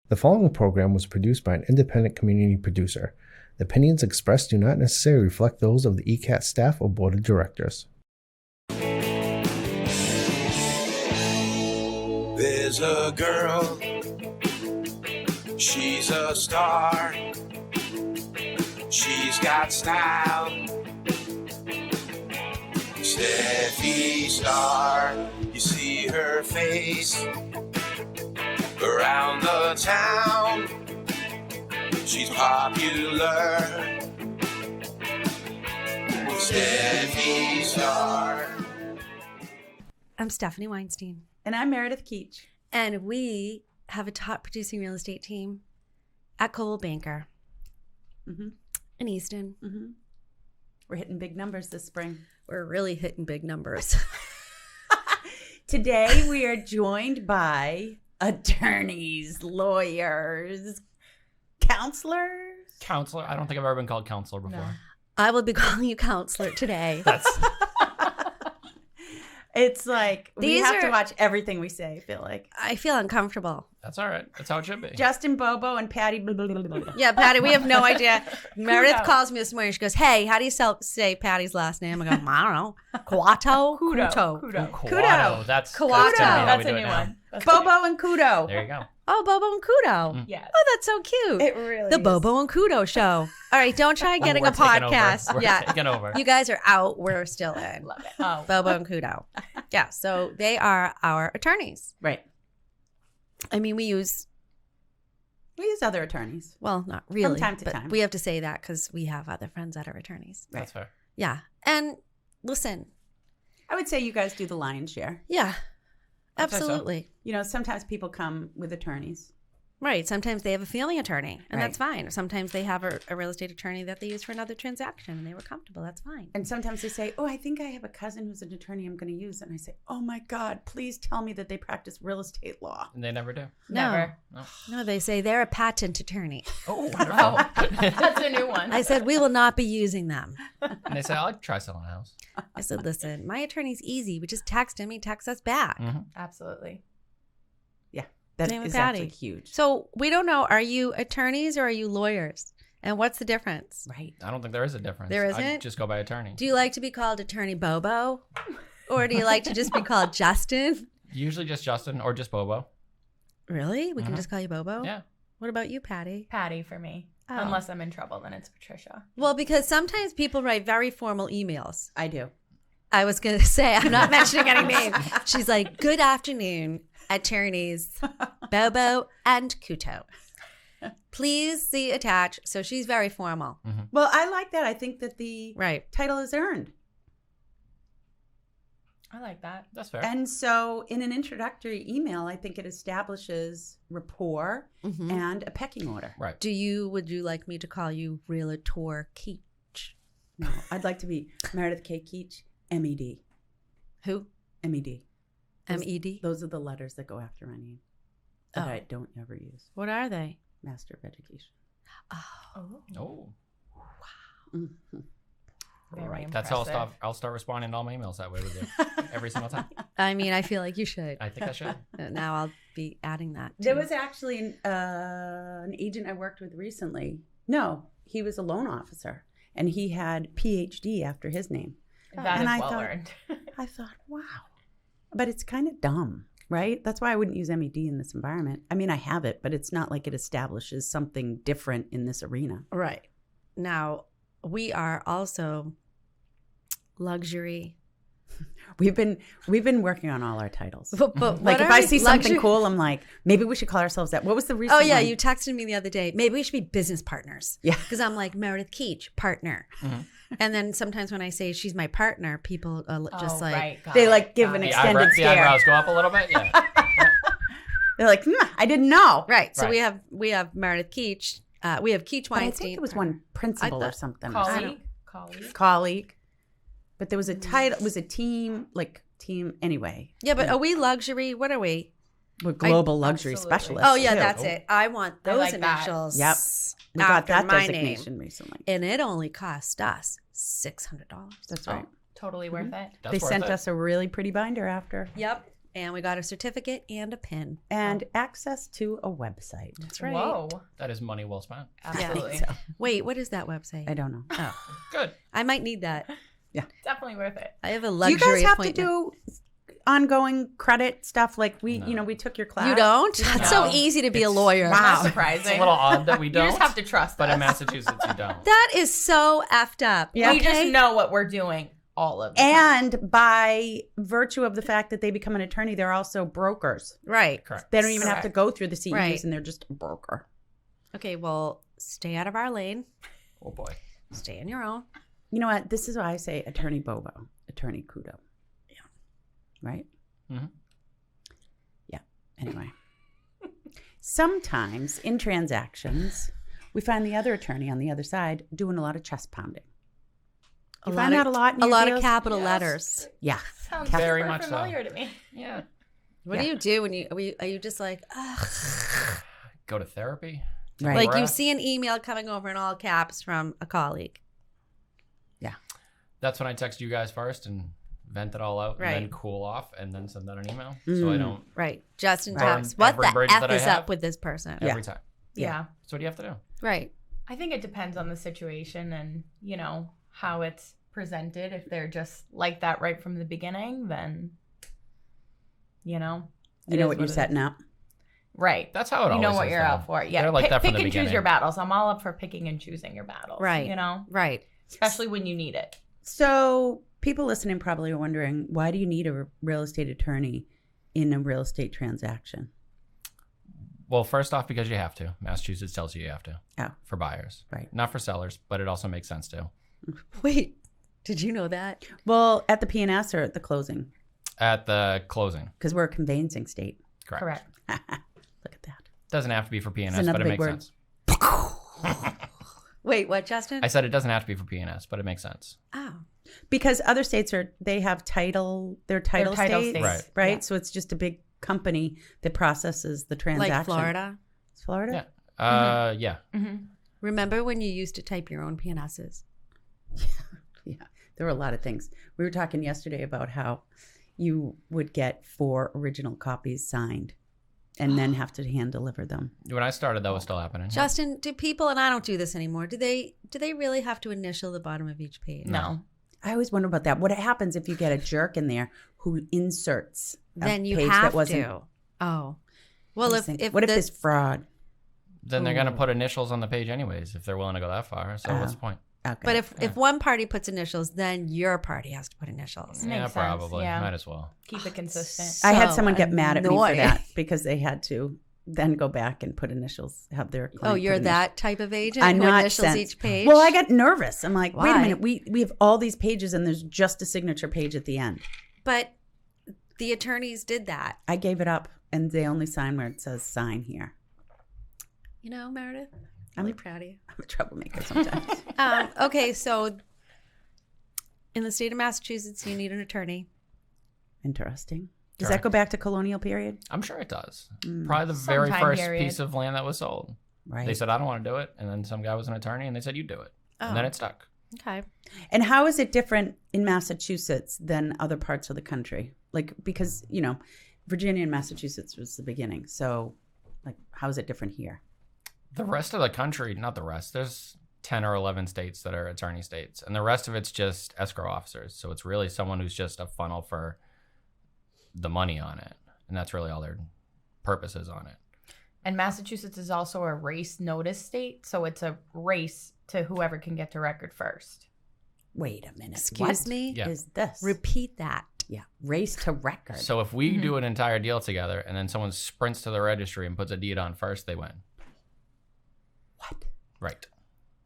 The following program was produced by an independent community producer. The opinions expressed do not necessarily reflect those of the ECAT staff or board of directors. There's a girl, she's a star, she's got style, Steffi Star, you see her face around the town, she's popular, Steffi Star. I'm Stephanie Weinstein. And I'm Meredith Keach. And we have a top producing real estate team at Coldwell Banker in Easton. Mm-hmm. We're hitting big numbers this spring. We're really hitting big numbers. Today we are joined by attorneys, lawyers, counselors. Counselor? I don't think I've ever been called counselor before. No. I will be calling you counselor today. It's like we have to are- watch everything we say, I feel like. I feel uncomfortable. That's all right. That's how it should be. Justin, Bobo, and Patti. Blah, blah, blah, blah, blah. Yeah, Patti, we have no idea. Meredith calls me this morning. She goes, hey, how do you say Patti's last name? I go, I don't know. Couto? Couto. That's Couto. That's a new one. Bobo and Couto. There you go. Oh, Bobo and Couto. Yes. Oh, that's so cute. It really The is. Bobo and Couto show. All right, don't try getting We're a taking over. podcast. We're Yeah. taking over. You guys are out. We're still in. Love it. Oh. Bobo and Couto. Yeah, so they are our attorneys. Right. I mean, we use, other attorneys. well, not really. time to but time. we have to say that because we have other friends that are attorneys. That's fair. Yeah. And listen, I would say you guys do the lion's share. yeah, I'd say so. absolutely. You know, sometimes people come with attorneys. Right. Sometimes they have a family attorney, and Right. that's fine. Sometimes they have a real estate attorney that they use for another transaction, and they were comfortable. That's fine. And sometimes they say, oh, I think I have a cousin who's an attorney I'm going to use. And I say, oh, my God, please tell me that they practice real estate law. And they never do. Never. No, they say they're a patent attorney. Oh, wonderful. Oh, that's a new one. I said, we will not be using them. And they say, I'll try selling a house. I said, listen, my attorney's easy. We just text him. He texts us back. Mm-hmm. Absolutely. That Same with is Patti. actually huge. So we don't know. Are you attorneys or are you lawyers? And what's the difference? Right. I don't think there is a difference. There I isn't? just go by attorney. Do you like to be called Attorney Bobo? Or do you like to just be called Justin? Usually just Justin or just Bobo. Really? We can just call you Bobo? Yeah. What about you, Patti? Patti for me. Oh. Unless I'm in trouble, then it's Patricia. Well, because sometimes people write very formal emails. I do. I was going to say, I'm not mentioning any names. She's like, good afternoon, attorneys Bobo and Couto. Please see attached. So she's very formal. Mm-hmm. Well, I like that. I think that the Right. title is earned. I like that. That's fair. And so in an introductory email, I think it establishes rapport Mhm. and a pecking order. Right. Would you like me to call you Realtor Keach? No, I'd like to be Meredith K. Keach, MED. Who? MED. Those- MED? Those are the letters that go after my name that Oh. I don't ever use. What are they? Master of Education. Oh. Oh. Mhm. Very Right. That's how impressive. I'll start responding to all my emails that way with you. Every single time. I mean, I feel like you should. I think I should. Now I'll be adding that. There too. was actually an agent I worked with recently. No, he was a loan officer, and he had PhD after his name. That And is I well thought- earned. I thought, wow. But it's kind of dumb, right? That's why I wouldn't use MED in this environment. I mean, I have it, but it's not like it establishes something different in this arena. Right. Now, we are also luxury. We've been working on all our titles. But Like what if are I we? see something Luxury- cool, I'm like, maybe we should call ourselves that. What was the recent Oh, yeah. one? You texted me the other day. Maybe we should be business partners. Yeah. Because I'm like, Meredith Keach, partner. Mhm. And then sometimes when I say she's my partner, people are just like, right. Got They it, like give got an it. extended The stare. eyebrows go up a little bit. Yeah. They're like, I didn't know. right. So Right. we have Meredith Keach. We have Keach But I Weinstein. think it was one principal I or thought- something. Colleague. But there was a title, it was a team, anyway. Yeah, but are we luxury? What are we? We're global luxury Absolutely. specialists. Oh, yeah, too. that's it. I want those like that. initials. Yep. We got after that my designation name. recently. And it only cost us $600. That's Oh, right. totally worth it. That's They worth sent it. us a really pretty binder after. Yep. And we got a certificate and a pin. And access to a website. That's right. Whoa. That is money well spent. Absolutely. So, Wait, what is that website? I don't know. Oh, Good. I might need that. Definitely worth it. I have a Do luxury you guys have appointment. to do ongoing credit stuff? Like we, No. we took your class. You don't? That's so No. easy to be a It's- lawyer. Not It's surprising. a little odd that we You don't. just have to trust But us. in Massachusetts, you don't. That is so effed up. Yeah. We Okay? just know what we're doing all of the time. And by virtue of the fact that they become an attorney, they're also brokers. Right. Correct. They don't even have to Correct. go through the CEUs, Right. and they're just a broker. Okay, well, stay out of our lane. Oh boy. Stay on your own. You know what? This is why I say Attorney Bobo, Attorney Couto. Yeah. Right? Mhm. Yeah. Anyway. Sometimes in transactions, we find the other attorney on the other side doing a lot of chest pounding. You find that a lot in A your lot deals? of capital Yes. letters. Yeah. Sounds Very super much so. familiar to me. Yeah. What do you do when are you just like, ugh? Go to therapy. Right. Like you Breath. see an email coming over in all caps from a colleague. That's when I text you guys first and vent it all out, Right. and then cool off, and then send out an email. So I don't Right. Just in Right. times. What Every the bridge F that I is have. up with this person? Yeah. every time. Yeah. So what do you have to do? Right. I think it depends on the situation and, how it's presented. If they're just like that right from the beginning, then, You it know is what you're it is. setting up. Right. That's how it You know always what is, you're though. out for. Yeah. They're like that from pick the and choose your beginning. battles. I'm all up for picking and choosing your battles. Right. Right. Especially when you need it. So people listening probably are wondering, why do you need a real estate attorney in a real estate transaction? Well, first off, because you have to. Massachusetts tells you have to. Oh. For buyers. Right. Not for sellers, but it also makes sense too. Wait. Did you know that? Well, at the P&S or at the closing? At the closing. Because we're a conveyancing state. Correct. Look at that. Doesn't have to be for It's PNS, another but it big makes word. sense. Wait, what, Justin? I said it doesn't have to be for PNS, but it makes sense. Oh. Because other states they have title, they're title, title states, states. Right. Yeah. So it's just a big company that processes the transaction. Like Florida? It's Florida? Yeah. Yeah. Mm-hmm. Remember when you used to type your own PNSs? Yeah. There were a lot of things. We were talking yesterday about how you would get 4 original copies signed and then have to hand deliver them. When I started, that was still happening. Justin, do people, and I don't do this anymore, do they really have to initial the bottom of each page? No. I always wonder about that. What happens if you get a jerk in there who inserts a Then you page have that wasn't? to. Oh. Well, I if think, if what if the- there's fraud? Then they're going to put initials on the page anyways, if they're willing to go that far. So what's the point? Okay. But if one party puts initials, then your party has to put initials. Makes Yeah, sense, probably. yeah. Might as well. Keep it consistent. I had So someone get mad at me for annoying. that because they had to then go back and put initials, have their client Oh, put you're initials. that type of agent I'm who not initials sent. each page? Well, I got nervous. I'm like, wait a Why? minute, we have all these pages and there's just a signature page at the end. But the attorneys did that. I gave it up and they only sign where it says sign here. You know, Meredith, I'm really proud of you. I'm a troublemaker sometimes. Okay, so in the state of Massachusetts, you need an attorney. Interesting. Does Correct. that go back to colonial period? I'm sure it does. Mm. Probably the very Sometime first period. piece of land that was sold. Right. They said, I don't want to do it. And then some guy was an attorney and they said, you do it. And then Oh. it stuck. Okay. And how is it different in Massachusetts than other parts of the country? Like, because, Virginia and Massachusetts was the beginning. So, like, how is it different here? The rest of the country, not the rest, there's 10 or 11 states that are attorney states. And the rest of it's just escrow officers. So it's really someone who's just a funnel for the money on it. And that's really all their purpose is on it. And Massachusetts is also a race notice state, so it's a race to whoever can get to record first. Wait a minute. Excuse What me? Yeah. is this? Repeat that. Yeah. Race to record. So if we do an entire deal together and then someone sprints to the registry and puts a deed on first, they win. what? Right.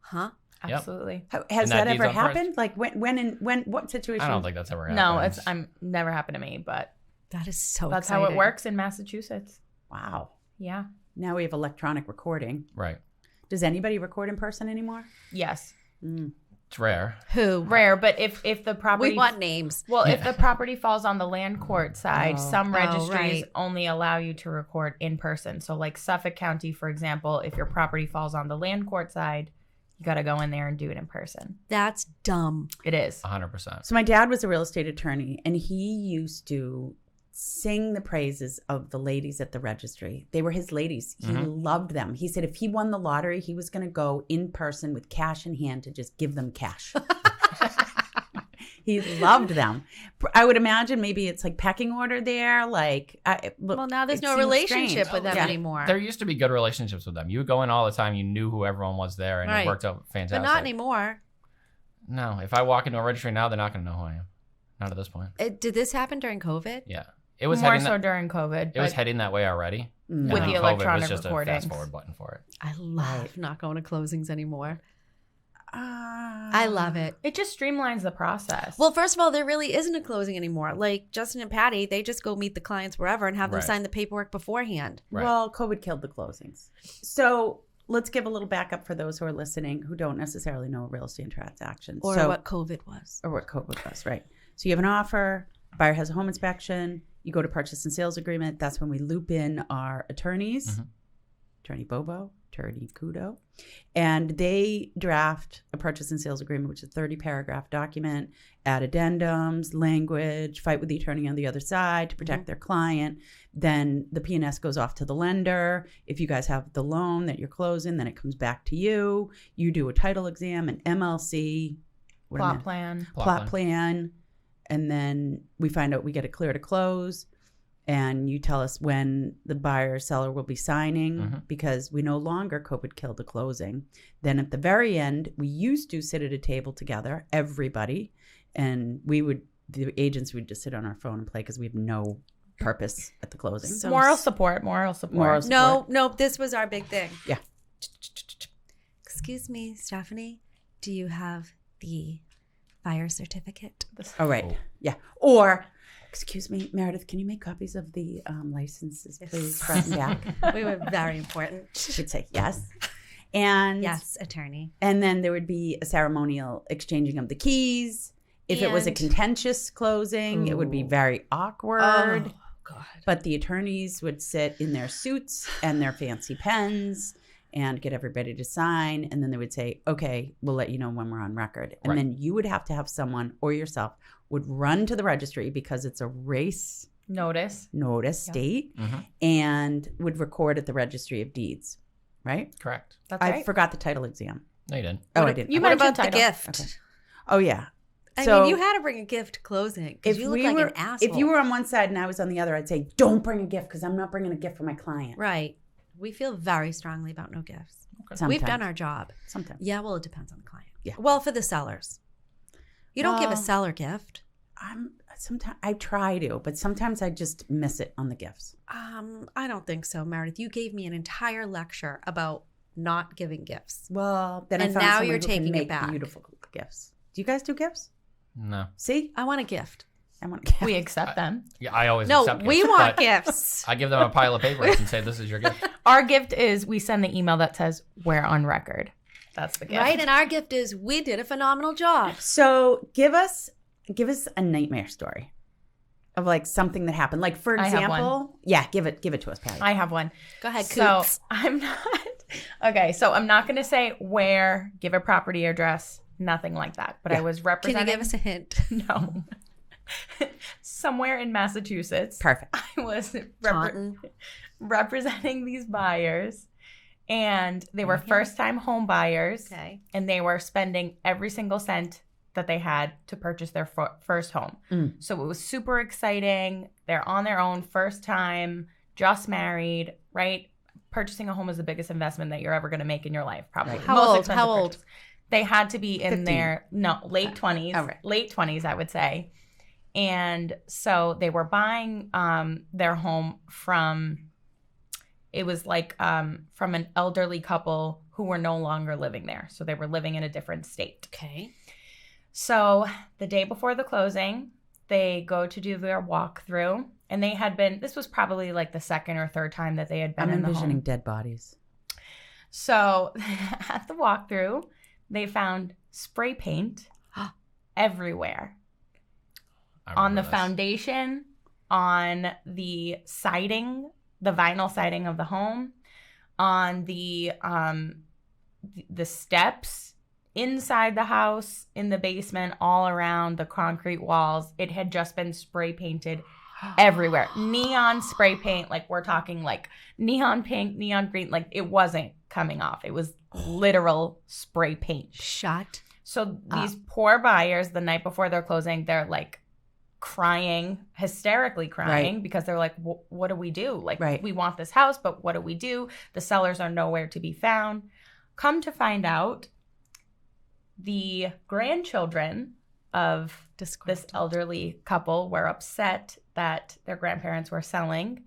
Huh? Yep. Absolutely. Has And that that deed's ever on first? happened? Like, when, what situation? I don't think that's ever happened. No, it's never happened to me, but That is so that's exciting. how it works in Massachusetts. Wow. Yeah. Now we have electronic recording. Right. Does anybody record in person anymore? Yes. Mm. It's rare. Who? Rare, but if the property We want names. well, if the property falls on the land court side, Oh. some Oh, registries right. only allow you to record in person. So like Suffolk County, for example, if your property falls on the land court side, you got to go in there and do it in person. That's dumb. It is. 100%. So my dad was a real estate attorney, and he used to sing the praises of the ladies at the registry. They were his ladies. He loved them. He said if he won the lottery, he was going to go in person with cash in hand to just give them cash. He loved them. I would imagine maybe it's like pecking order there. Well, now there's no relationship with them anymore. There used to be good relationships with them. You would go in all the time. You knew who everyone was there, and it worked out fantastic. But not anymore. No. If I walk into a registry now, they're not going to know who I am. Not at this point. Did this happen during COVID? Yeah. It was more so during COVID. It was heading that way already. With the electronic recordings. It was just recordings. a fast forward button for it. I love not going to closings anymore. I love it. It just streamlines the process. Well, first of all, there really isn't a closing anymore. Like Justin and Patti, they just go meet the clients wherever and have them sign the paperwork beforehand. Right. Well, COVID killed the closings. So let's give a little backup for those who are listening who don't necessarily know real estate transactions. Or what COVID was. Or what COVID was, right. So you have an offer, buyer has a home inspection, you go to purchase and sales agreement. That's when we loop in our attorneys, attorney Bobo, attorney Couto, and they draft a purchase and sales agreement, which is a 30-paragraph document, add addendums, language, fight with the attorney on the other side to protect their client. Then the P&S goes off to the lender. If you guys have the loan that you're closing, then it comes back to you. You do a title exam, an MLC, plot plan. Plot plan. And then we find out we get it clear to close. And you tell us when the buyer or seller will be signing because we no longer COVID killed the closing. Then at the very end, we used to sit at a table together, everybody. And the agents would just sit on our phone and play because we have no purpose at the closing. So Moral support. No, this was our big thing. Yeah. Excuse me, Stephanie, do you have the fire certificate? Oh, right. Yeah. Or, excuse me, Meredith, can you make copies of the licenses, please, front and back? We were very important. She'd say yes. And yes, attorney. And then there would be a ceremonial exchanging of the keys. If it was a contentious closing, it would be very awkward. Oh, God. But the attorneys would sit in their suits and their fancy pens and get everybody to sign. And then they would say, okay, we'll let you know when we're on record. And then you would have to have someone or yourself would run to the registry because it's a race notice state and would record at the registry of deeds. Right? Correct. That's I right. forgot the title exam. No, you didn't. Oh, I didn't. You What mentioned about the title. gift? Okay. Oh, yeah. I So mean, you had to bring a gift to closing because you look like an asshole. If you were on one side and I was on the other, I'd say, don't bring a gift because I'm not bringing a gift for my client. right. We feel very strongly about no gifts. Sometimes. We've done our job. Sometimes. Yeah, well, it depends on the client. Yeah. Well, for the sellers. You don't give a Well, seller gift. Sometimes I try to, but sometimes I just miss it on the gifts. I don't think so, Meredith. You gave me an entire lecture about not giving gifts. Well, then And I found now someone you're who can taking it make back. beautiful gifts. Do you guys do gifts? No. See, I want a gift. I want a gift. We accept them. Yeah, I always No, accept we gifts, want but gifts. I give them a pile of papers and say, this is your gift. Our gift is we send the email that says we're on record. That's the gift. Right? And our gift is we did a phenomenal job. So give us a nightmare story of like something that happened. Like for I have example, yeah, give it to us, Patty. I have one. Go ahead, So Coots. I'm not going to say where, give a property address, nothing like that. But I was Can representing. you give us a hint? No. Somewhere in Massachusetts. Perfect. I was Taunton. representing these buyers, and they were first-time home buyers, Okay. and they were spending every single cent that they had to purchase their first home. So it was super exciting. They're on their own, first time, just married, right? Purchasing a home is the biggest investment that you're ever going to make in your life, probably. Right. How Most old? expensive How old? purchase. They had to be in 15. their late 20s. Oh, right. Late 20s, I would say. And so they were buying their home from an elderly couple who were no longer living there. So they were living in a different state. Okay. So the day before the closing, they go to do their walkthrough. And this was probably like the second or third time that they had been I'm in the envisioning home. dead bodies. So at the walkthrough, they found spray paint everywhere. On the foundation, on the siding, the vinyl siding of the home, on the steps, inside the house, in the basement, all around the concrete walls. It had just been spray painted everywhere. Neon spray paint, like we're talking like neon pink, neon green, like it wasn't coming off. It was literal spray paint. Shut. So these poor buyers, the night before their closing, they're like crying, hysterically crying, because they're like, what do we do? Like, we want this house, but what do we do? The sellers are nowhere to be found. Come to find out, the grandchildren of this elderly couple were upset that their grandparents were selling.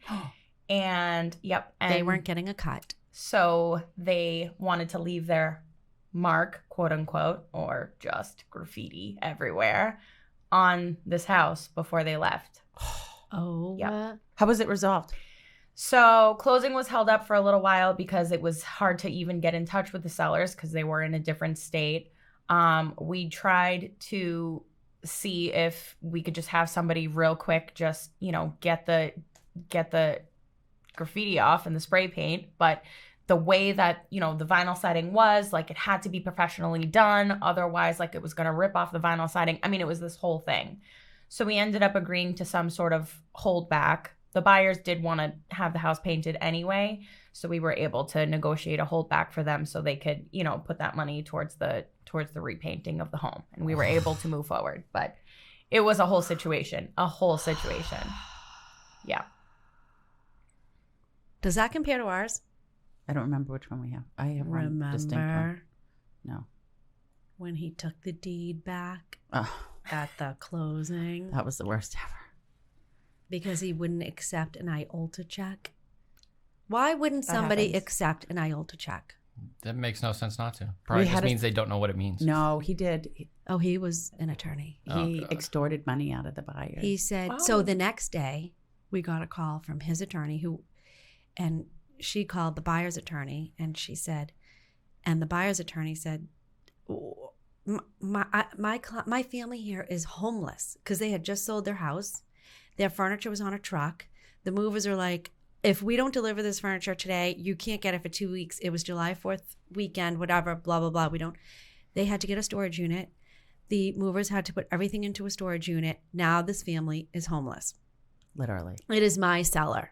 And they weren't getting a cut. So they wanted to leave their mark, quote unquote, or just graffiti everywhere on this house before they left. Oh. Yeah. How was it resolved? So closing was held up for a little while because it was hard to even get in touch with the sellers because they were in a different state. We tried to see if we could just have somebody real quick just, get the graffiti off and the spray paint, but the way that, the vinyl siding was, like, it had to be professionally done. Otherwise, like, it was going to rip off the vinyl siding. I mean, it was this whole thing. So we ended up agreeing to some sort of holdback. The buyers did want to have the house painted anyway. So we were able to negotiate a holdback for them so they could, put that money towards the repainting of the home. And we were able to move forward. But it was a whole situation. Yeah. Does that compare to ours? I don't remember which one we have. I have one distinct one. No. When he took the deed back Oh, at the closing that was the worst ever. because he wouldn't accept an IOLTA check? Why wouldn't somebody accept an IOLTA check? That makes no sense not to. Probably just means they don't know what it means. No, he did. Oh, he was an attorney. He extorted money out of the buyer. He said, so the next day we got a call from his attorney and she called the buyer's attorney and she said, and the buyer's attorney said, my family here is homeless because they had just sold their house. Their furniture was on a truck. The movers are like, if we don't deliver this furniture today, you can't get it for 2 weeks. It was July 4th weekend, whatever, blah, blah, blah. They had to get a storage unit. The movers had to put everything into a storage unit. Now this family is homeless. Literally. It is my seller.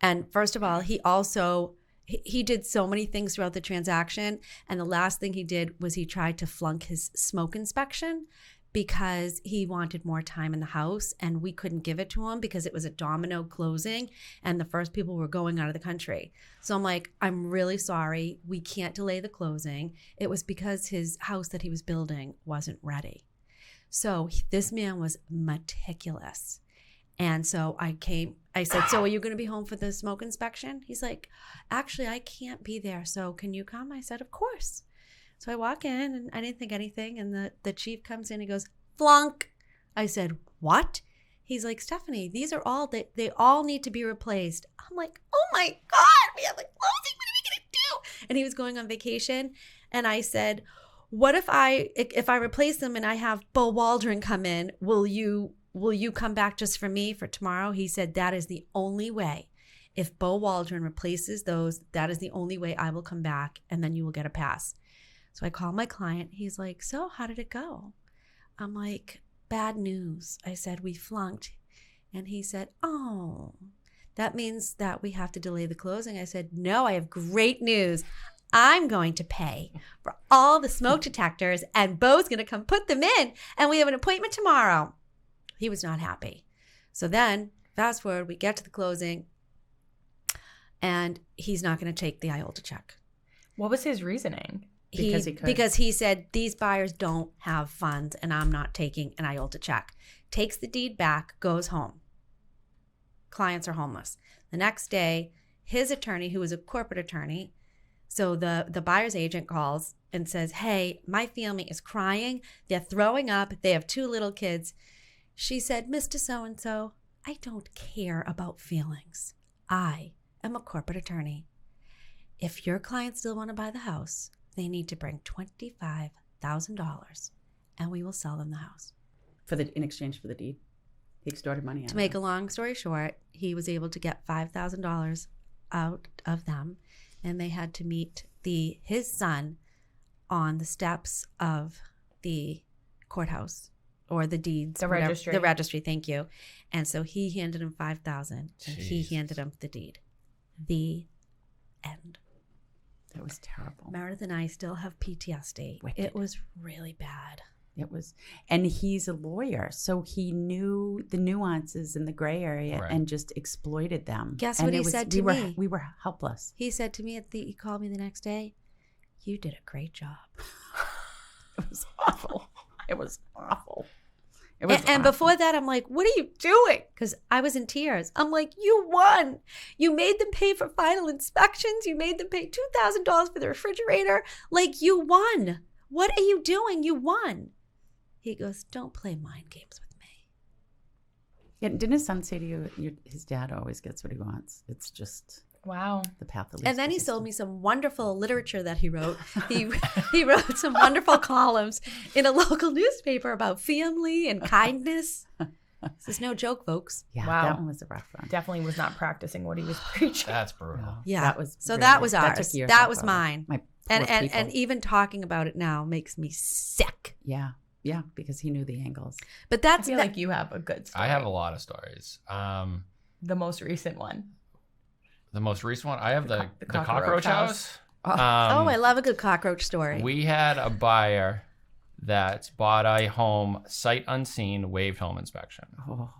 And first of all, he did so many things throughout the transaction. And the last thing he did was he tried to flunk his smoke inspection because he wanted more time in the house and we couldn't give it to him because it was a domino closing and the first people were going out of the country. So I'm like, I'm really sorry. We can't delay the closing. It was because his house that he was building wasn't ready. So this man was meticulous. And so I said, so are you going to be home for the smoke inspection? He's like, actually, I can't be there. So can you come? I said, of course. So I walk in and I didn't think anything. And the chief comes in, he goes, flunk. I said, what? He's like, Stephanie, these are all, they all need to be replaced. I'm like, oh my God, we have a closing. What are we going to do? And he was going on vacation. And I said, what if I replace them and I have Bo Waldron come in, will you come back just for me for tomorrow? He said, that is the only way. If Bo Waldron replaces those, that is the only way I will come back and then you will get a pass. So I call my client. He's like, so how did it go? I'm like, bad news. I said, we flunked. And he said, oh, that means that we have to delay the closing. I said, no, I have great news. I'm going to pay for all the smoke detectors and Bo's going to come put them in. And we have an appointment tomorrow. He was not happy. So then, fast forward, we get to the closing, and he's not going to take the IOLTA check. What was his reasoning? Because he said, these buyers don't have funds, and I'm not taking an IOLTA check. Takes the deed back, goes home. Clients are homeless. The next day, his attorney, who was a corporate attorney, so the buyer's agent calls and says, hey, my family is crying. They're throwing up. They have 2 little kids. She said, Mr. So-and-so, I don't care about feelings. I am a corporate attorney. If your clients still want to buy the house, they need to bring $25,000 and we will sell them the house. In exchange for the deed? He extorted money out To make a long story short, he was able to get $5,000 out of them and they had to meet his son on the steps of the courthouse or the deeds. The whatever- registry. The registry, thank you. And so he handed him $5,000 and he Jesus. handed him the deed. The end. That was terrible. Meredith and I still have PTSD. Wicked. It was really bad. It was, and he's a lawyer, so he knew the nuances in the gray area Right. and just exploited them. Guess And what it he was- said we to were, me? We were helpless. He said to me he called me the next day, "You did a great job." It was awful. It was awful. It was And awful. before that, I'm like, "What are you doing?" Because I was in tears. I'm like, "You won. You made them pay for final inspections. You made them pay $2,000 for the refrigerator. Like, you won. What are you doing? You won." He goes, "Don't play mind games with me." Yeah, didn't his son say to you, his dad always gets what he wants? It's just Wow. the path of least And then he resistance. sold me some wonderful literature that he wrote. He wrote some wonderful columns in a local newspaper about family and kindness. This is no joke, folks. Yeah, Wow. that one was a rough one. Definitely was not practicing what he was preaching. That's brutal. Yeah. That was So really- that was that ours. took years That off was of it. mine. My And poor and people. even talking about it now makes me sick. Yeah, because he knew the angles. But I that's feel like you have a good story. I have a lot of stories. The most recent one. The most recent one, I have the cockroach cockroach house. house. I love a good cockroach story. We had a buyer that bought a home sight unseen, waived home inspection. Oh.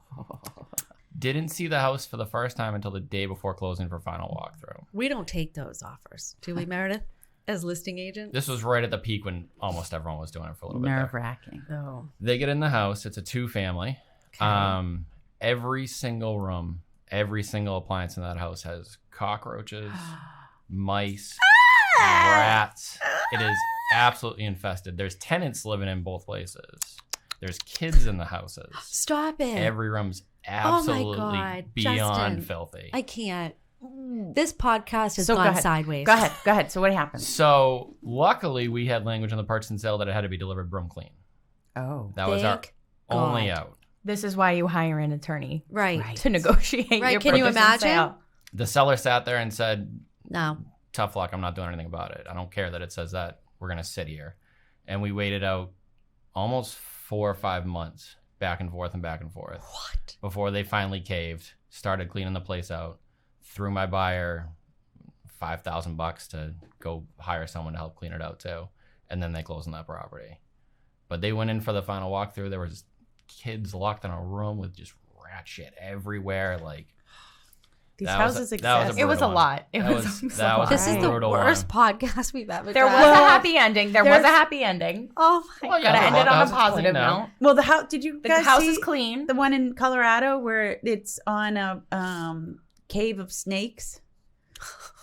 Didn't see the house for the first time until the day before closing for final walkthrough. We don't take those offers, do we, Meredith? As listing agent? This was right at the peak when almost everyone was doing it for a little bit. there. Nerve-wracking. No. They get in the house. It's a 2-family. Every single room, every single appliance in that house has cockroaches, mice, rats. It is absolutely infested. There's tenants living in both places. There's kids in the houses. Stop it. Every room's absolutely God, beyond Justin. filthy. I can't. This podcast has So go gone ahead. sideways. Go ahead. So what happened? So luckily, we had language in the purchase and sale that it had to be delivered broom clean. Oh. That was our Thank only God. out. This is why you hire an attorney Right. Right. to negotiate Right, your can you purchase and imagine? sale. The seller sat there and said, No. tough luck, I'm not doing anything about it. I don't care that it says that. We're going to sit here. And we waited out almost 4 or 5 months back and forth What? before they finally caved, started cleaning the place out, threw my buyer $5,000 to go hire someone to help clean it out too. And then they closed on that property. But they went in for the final walkthrough. There was kids locked in a room with just rat shit everywhere. Like, These that was houses a- that was a exist. It was a brutal one. lot. It That was, was- it was a that was lot. This is the brutal worst one. podcast we've ever There was done. a happy ending. There was a happy ending. Oh my Well, yeah, Gotta the end it on house a is clean positive now. note. Well, the house. Did you The guys house see is clean. the one in Colorado where it's on a cave of snakes?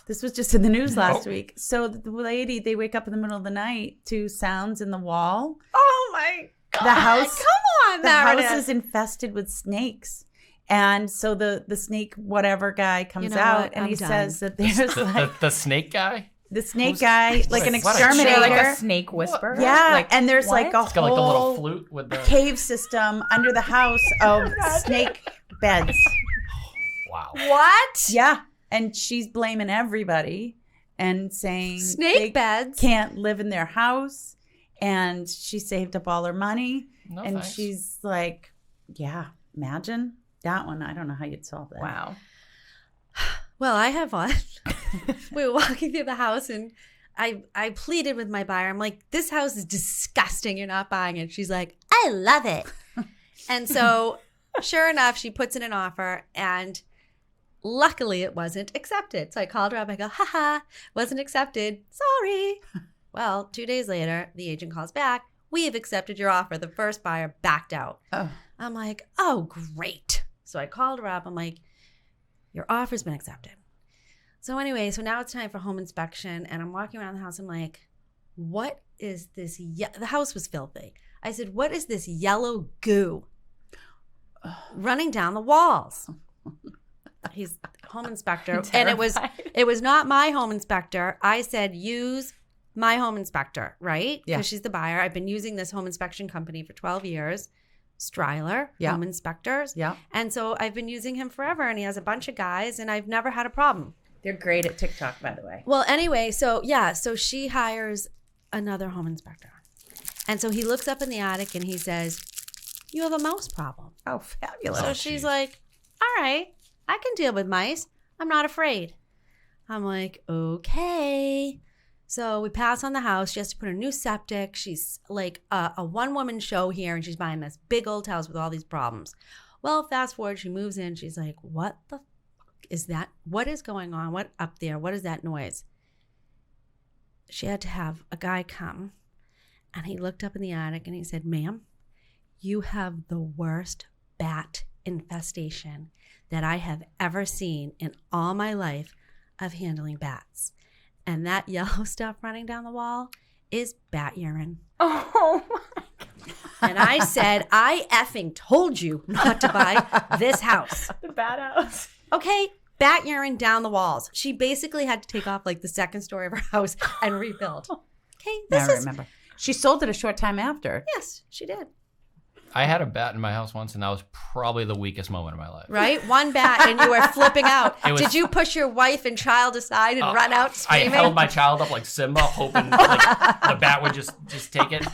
This was just in the news last week. So the lady, they wake up in the middle of the night to sounds in the wall. Oh my God. The house, Come on, the Meredith. house is infested with snakes. And so the snake whatever guy comes know out what? and I'm he done. says that there's like The snake guy? the snake Who's- guy, like an Wait, what? Is there exterminator. like a snake whisperer? Yeah, Like, and there's like a what? It's got like the little whole flute with the... cave system under the house of snake beds. Wow. What? Yeah, and she's blaming everybody and saying Snake they beds? can't live in their house, and she saved up all her money, No and thanks. she's like, "Yeah, imagine that one. I don't know how you'd solve that." Wow. Well, I have one. We were walking through the house and I pleaded with my buyer. I'm like, this house is disgusting. You're not buying it. She's like, I love it. And so sure enough, she puts in an offer and luckily it wasn't accepted. So I called her up. I go, haha, wasn't accepted. Sorry. Well, 2 days later, the agent calls back. We have accepted your offer. The first buyer backed out. Oh, I'm like, oh, great. So I called her up. I'm like, your offer's been accepted. So anyway, so now it's time for home inspection. And I'm walking around the house. I'm like, what is this? The house was filthy. I said, what is this yellow goo running down the walls? He's home inspector. And it was not my home inspector. I said, use my home inspector, right? Yeah. Because she's the buyer. I've been using this home inspection company for 12 years. Stryler, Yeah. home inspectors. yeah. And so I've been using him forever and he has a bunch of guys and I've never had a problem. They're great at TikTok, by the way. Well, anyway, so she hires another home inspector. And so he looks up in the attic and he says, you have a mouse problem. Oh, fabulous. So she's like, all right, I can deal with mice. I'm not afraid. I'm like, okay. So we pass on the house. She has to put a new septic. She's like a one-woman show here, and she's buying this big old house with all these problems. Well, fast forward, she moves in. She's like, what the fuck is that? What is going on? What up there? What is that noise? She had to have a guy come, and he looked up in the attic, and he said, ma'am, you have the worst bat infestation that I have ever seen in all my life of handling bats. And that yellow stuff running down the wall is bat urine. Oh, my God. And I said, I effing told you not to buy this house. The bad house. Okay, bat urine down the walls. She basically had to take off like the second story of her house and rebuild. Okay, I remember. She sold it a short time after. Yes, she did. I had a bat in my house once, and that was probably the weakest moment of my life. Right? One bat and you were flipping out. It was- Did you push your wife and child aside and run out I screaming? held my child up like Simba, hoping like the bat would just take it.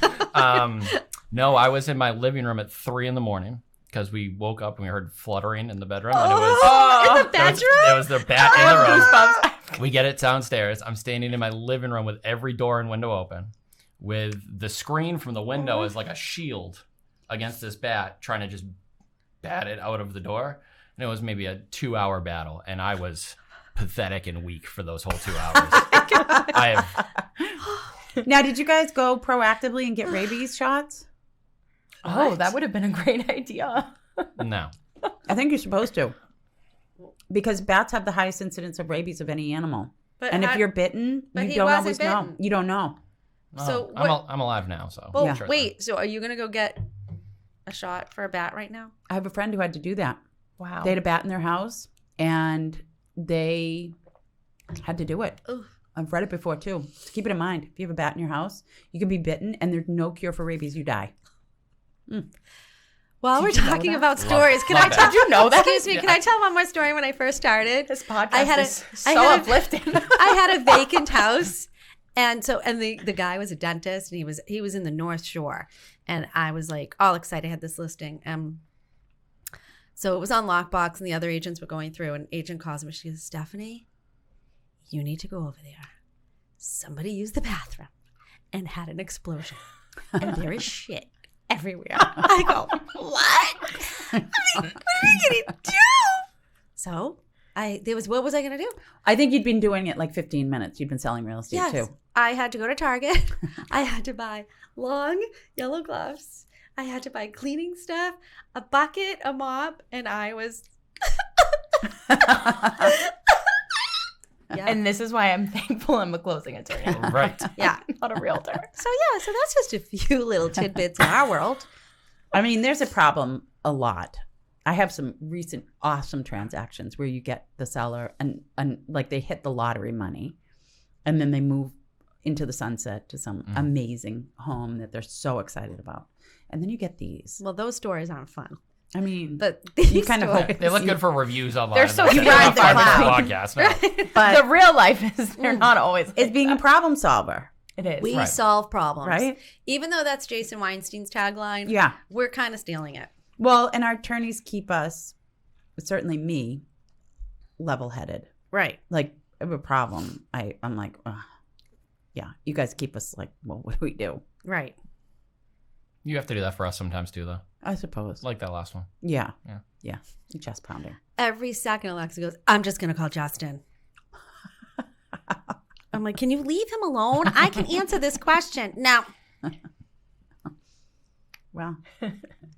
No, I was in my living room at 3 a.m. because we woke up and we heard fluttering in the bedroom. And it was in the bedroom? There was the bat in the room. We get it downstairs. I'm standing in my living room with every door and window open, with the screen from the window as like a shield against this bat, trying to just bat it out of the door. And it was maybe a 2-hour battle, and I was pathetic and weak for those whole 2 hours. Now, did you guys go proactively and get rabies shots? Oh, that would have been a great idea. No. I think you're supposed to. Because bats have the highest incidence of rabies of any animal. But And how- if you're bitten, But you he don't wasn't always know. bitten. You don't know. So I'm alive now, so. Well, Yeah. sure wait. So are you going to go get a shot for a bat right now? I have a friend who had to do that. Wow. They had a bat in their house, and they had to do it. Ooh. I've read it before, too. So keep it in mind. If you have a bat in your house, you can be bitten, and there's no cure for rabies. You die. While we're Did you know talking that? about stories, can love I that. tell Did you know that? Excuse me, can I tell one more story when I first started? This podcast I had a- is I so had a- uplifting. I had a vacant house, and the guy was a dentist, and he was in the North Shore, and I was like all excited. I had this listing, so it was on lockbox, and the other agents were going through. An agent calls me. She goes, "Stephanie, you need to go over there. Somebody used the bathroom and had an explosion, and there is shit everywhere." I go, "What? I mean, what are we gonna do?" So what was I gonna do? I think you'd been doing it like 15 minutes. You'd been selling real estate, Yes. too. I had to go to Target. I had to buy long yellow gloves. I had to buy cleaning stuff, a bucket, a mop, and I was. Yeah. And this is why I'm thankful I'm a closing attorney, Right. Yeah. not a realtor. So that's just a few little tidbits in our world. I mean, there's a problem a lot. I have some recent awesome transactions where you get the seller and like they hit the lottery money, and then they move into the sunset to some amazing home that they're so excited about. And then you get these. Well, those stories aren't fun. I mean, But these you kind of stories, hope They look good for reviews online. They're so That's you it. ride the 5 minutes cloud. podcast. No. but The real life is they're not always. it's being a problem solver, It is. we Right. solve problems. right? Even though that's Jason Weinstein's tagline, Yeah. we're kind of stealing it. Well, and our attorneys keep us, certainly me, level-headed. Right. Like, I have a problem. I'm like, ugh. Yeah, you guys keep us like, well, what do we do? Right. You have to do that for us sometimes too, though. I suppose. Like that last one. Yeah. Yeah. Yeah. Chest pounding. Every second Alexa goes, "I'm just going to call Justin." I'm like, "Can you leave him alone? I can answer this question." Now, Well,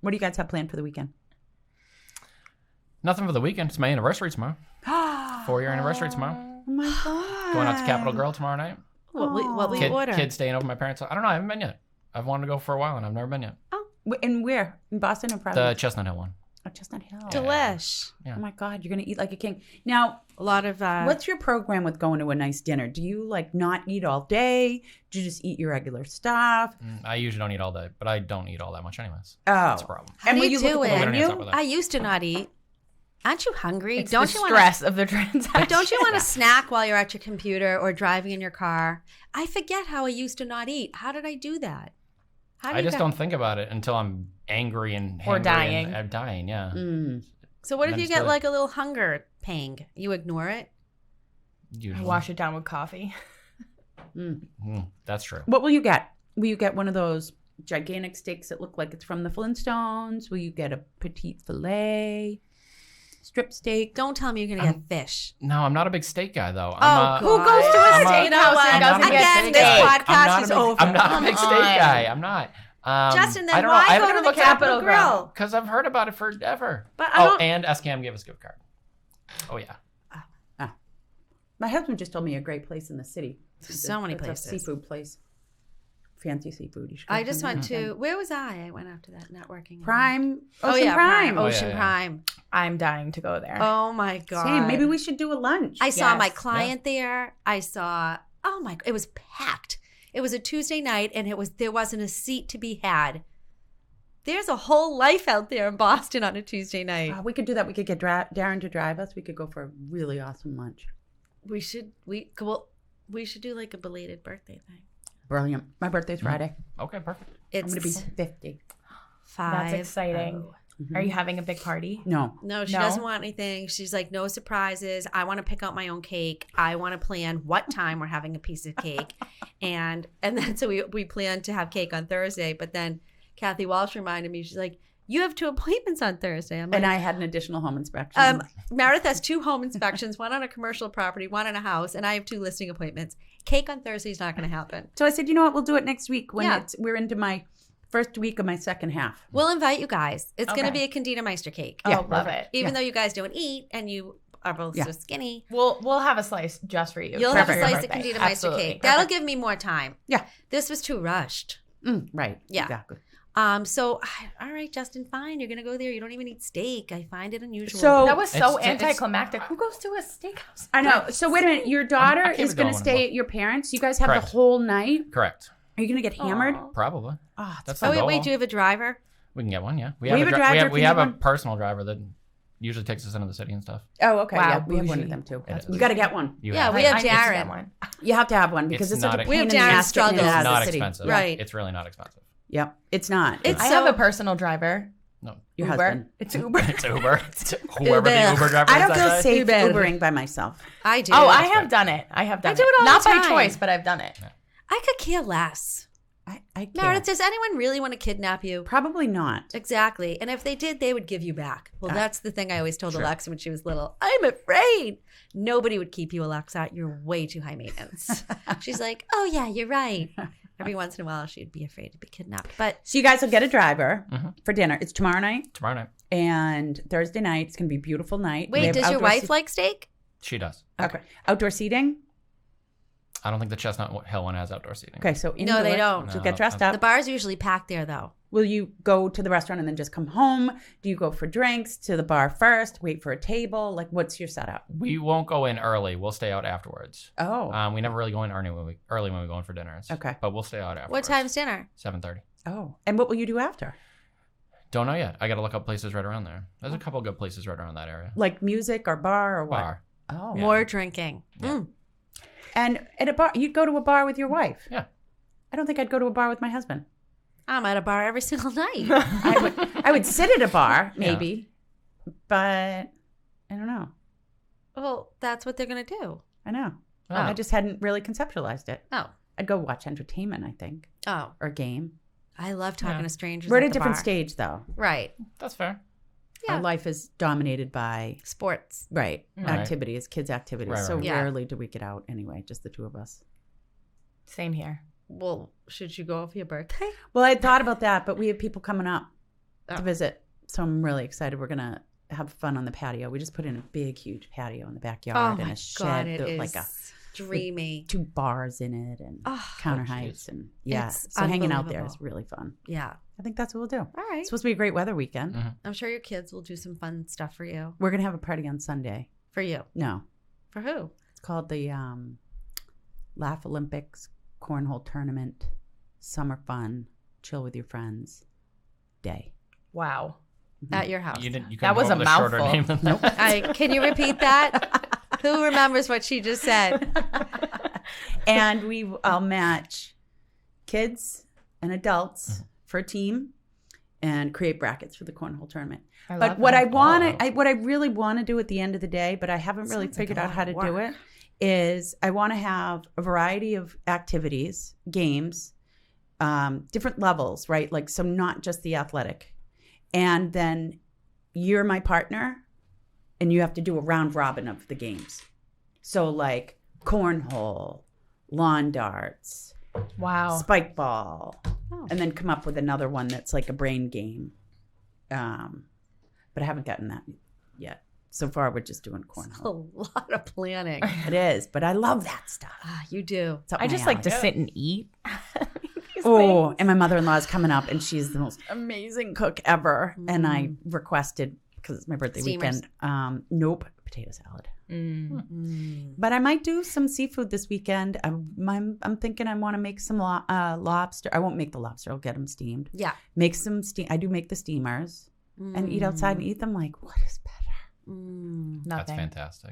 what do you guys have planned for the weekend? Nothing for the weekend. It's my anniversary tomorrow. 4-year anniversary tomorrow. Oh my God. Going out to Capitol Grill tomorrow night. what we Kid order? staying over at my parents' house. I don't know. I haven't been yet. I've wanted to go for a while, and I've never been yet. And where? In Boston or The Providence? Chestnut Hill one. Oh, Chestnut Hill. Delish. Yeah. Oh my God, you're going to eat like a king. Now, A lot of what's your program with going to a nice dinner? Do you like not eat all day? Do you just eat your regular stuff? I usually don't eat all day, but I don't eat all that much anyways. Oh. That's a problem. How do will you look do at the it? We're gonna menu? start with that. I used to not eat. Aren't you hungry? It's don't the you want to? stress of the transaction. But don't you want to snack while you're at your computer or driving in your car? I forget how I used to not eat. How did I do that? How do I you just go- don't think about it until I'm angry and Or hangry dying. And, dying, yeah. So what if Then you it's get good. like a little hunger pang? You ignore it? I Usually. wash it down with coffee. That's true. What will you get? Will you get one of those gigantic steaks that look like it's from the Flintstones? Will you get a petite filet? Strip steak? Don't tell me you're going to get fish. No, I'm not a big steak guy though. God. Who goes to a I'm a- steakhouse and doesn't get Again, steak? this I'm podcast not is a big, over. I'm not a big Come steak on. guy. I'm not. Justin, then I don't why know. I go haven't to the looked at Capitol Capitol Grill. Grill? because I've heard about it forever. But I don't- and SCAM gave us a gift card. Oh yeah. My husband just told me a great place in the city. So many It's places. A seafood place. Fancy seafood. You should go I just sometime. went to, where was I? I went after that networking. Prime. Oh, Ocean yeah, Prime. Oh, Ocean yeah. Prime. I'm dying to go there. Oh my God. Same. Maybe we should do a lunch. I saw my Yes. client there. I saw, oh my, it was packed. It was a Tuesday night and there wasn't a seat to be had. There's a whole life out there in Boston on a Tuesday night. We could do that. We could get Darren to drive us. We could go for a really awesome lunch. We should do like a belated birthday thing. Brilliant. My birthday's Friday. Okay, perfect. I'm It's going to be 50. 5. That's exciting. Are you having a big party? No. No, she No? doesn't want anything. She's like, no surprises. I want to pick out my own cake. I want to plan what time we're having a piece of cake. and then so we planned to have cake on Thursday, but then Kathy Walsh reminded me, she's like, you have 2 appointments on Thursday. I'm like, And I had an additional home inspection. Meredith has 2 home inspections, one on a commercial property, one in a house, and I have 2 listing appointments. Cake on Thursday is not going to happen. So I said, you know what? We'll do it next week when Yeah. we're into my first week of my second half. We'll invite you guys. It's going to Okay. be a Condita Meister cake. Oh, Yeah, love perfect. it. Even though you guys don't eat and you are both Yeah. so skinny. We'll have a slice just for you. You'll have a for your slice of birthday. Condita Meister Absolutely. cake. That'll give me more time. Yeah. This was too rushed. Right. Yeah. Exactly. So, all right, Justin, fine. You're going to go there. You don't even eat steak. I find it unusual. So- That was so It's- anticlimactic. Who goes to a steakhouse? I know. So wait a minute. Your daughter I keep is it going to going. stay at your parents. You guys have Correct. the whole night. Correct. Are you going to get hammered? Aw. Probably. Oh, That's oh, the goal. wait, do you have a driver? We can get one, yeah. We have a driver. We Can have you a one? personal driver that usually takes us into the city and stuff. Oh, okay. Wow, Yeah, we have one of bougie. them too. It is. You got to get one. You Yeah, have we it. have I need to get Darren. one. You have to have one because It's it's such a not pain in the Darren's ass getting struggles. out It's of not the city. expensive. Right. It's really not expensive. Yep. It's not. It's I so, have a personal driver. No. your Uber. husband. It's Uber. It's Uber. It's whoever the Uber. Uber driver I is don't that feel day. safe Uber. Ubering by myself. I do. Oh, I That's have right. done it. I have done I do it all Not the by time. choice, but I've done it. I could care less. I can't. Meredith, does anyone really want to kidnap you? Probably not. Exactly. And if they did, they would give you back. Well, that's the thing I always told Sure. Alexa when she was little. I'm afraid. Nobody would keep you, Alexa. You're way too high maintenance. She's like, oh, yeah, you're right. Every once in a while, she'd be afraid to be kidnapped. But So you guys will get a driver Mhm. for dinner. It's tomorrow night Tomorrow night. and Thursday night. It's going to be a beautiful night. We wait, have does your outdoor wife seat- like steak? She does. Okay. Outdoor seating? I don't think the Chestnut Hill one has outdoor seating. Okay, so No, indoor. they don't. So No, get dressed The up. bar's usually packed there, though. Will you go to the restaurant and then just come home? Do you go for drinks to the bar first? Wait for a table? Like, what's your setup? We won't go in early. We'll stay out afterwards. Oh. We never really go in early when we go in for dinners. Okay. But we'll stay out afterwards. What time's dinner? 7:30. Oh. And what will you do after? Don't know yet. I got to look up places right around there. There's a couple good places right around that area. Like music or bar or what? Bar. Oh. Yeah. More drinking. Yeah. Mm. And at a bar, you'd go to a bar with your wife? Yeah. I don't think I'd go to a bar with my husband. I'm at a bar every single night. I would sit at a bar, maybe, but I don't know. Well, that's what they're going to do. I know. Oh. I just hadn't really conceptualized it. Oh. I'd go watch entertainment, I think, Oh. or a game. I love talking Yeah. to strangers. We're at at a the different bar. stage, though. Right. That's fair. Yeah. Our life is dominated by Sports. right Right. activities, kids' activities. Right, so right. Yeah. rarely do we get out anyway, just the two of us. Same here. Well, should you go for your birthday? Well, I thought about that, but we have people coming up Oh. to visit, so I'm really excited. We're gonna have fun on the patio. We just put in a big, huge patio in the backyard Oh and my a shed God, it built is like a dreamy. 2 bars in it and Oh, counter geez. heights and yeah. It's So hanging out there is unbelievable. really fun. Yeah. I think that's what we'll do. All right. It's supposed to be a great weather weekend. Mhm. I'm sure your kids will do some fun stuff for you. We're gonna have a party on Sunday. For you. No, For who? it's called the Laugh Olympics Cornhole Tournament Summer Fun Chill with Your Friends Day. Wow. At your house. You didn't. You That couldn't was come a up with shorter mouthful. name than that. Can you repeat that? Who remembers what she just said? And I'll match kids and adults for a team and create brackets for the cornhole tournament. I But love what that. what I really want to do at the end of the day, but I haven't really Sounds like figured a out lot how of to do work. it, is I want to have a variety of activities, games, different levels, right? Like, so not just the athletic. And then you're my partner and you have to do a round robin of the games. So like cornhole, lawn darts, Wow. spike ball, Oh. and then come up with another one that's like a brain game. But I haven't gotten that yet. So far, we're just doing A cornhole. lot of planning. It is, but I love that stuff. You do. It's up I my just like to alley. sit and eat. These Oh, things. and my mother-in-law is coming up, and she's the most amazing cook ever. And I requested, because it's my birthday Steamers. weekend, nope, potato salad. Mm. But I might do some seafood this weekend. I'm thinking I want to make some lobster. I won't make the lobster. I'll get them steamed. Yeah. Make some steam. I do make the steamers and eat outside and eat them. Like, what is better? Nothing. That's fantastic.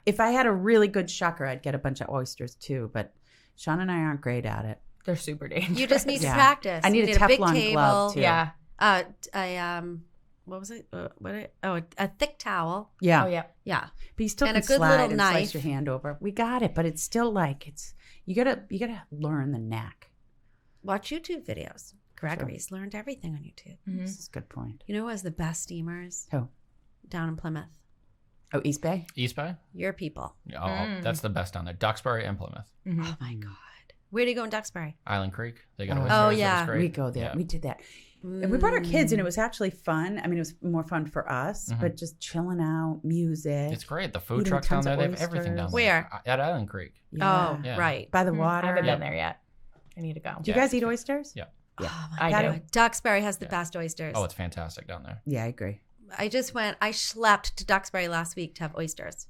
If I had a really good shucker, I'd get a bunch of oysters too. But Sean and I aren't great at it. They're super dangerous. You just need to Yeah. practice. I need You a big Teflon table. glove too. Yeah. What was it? A thick towel. Yeah. Oh yeah. Yeah. But you still And a can good slide little and knife. slice your hand over. We got it, but it's still like you gotta learn the knack. Watch YouTube videos. Gregory's learned everything on YouTube. Mhm. This is a good point. You know who has the best steamers? Who? Down in Plymouth. Oh, East Bay. East Bay? Your people. Oh, that's the best down there. Duxbury and Plymouth. Mhm. Oh my God. Where do you go in Duxbury? Island Creek. They got Oh. oysters. Oh, That was yeah. great. We go there. Yeah. We did that. And we brought our kids, and it was actually fun. I mean, it was more fun for us, but just chilling out, music. It's great. The food Eating trucks down tons there, of they have everything down oysters. there. Where? At Island Creek. Yeah. Oh, Yeah. right. By the I water. haven't been there yet. I need to go. Do you Yeah. guys eat oysters? Yeah. Oh I my do. God. Duxbury has the best oysters. Oh, it's fantastic down there. Yeah, I agree. I schlepped to Duxbury last week to have oysters.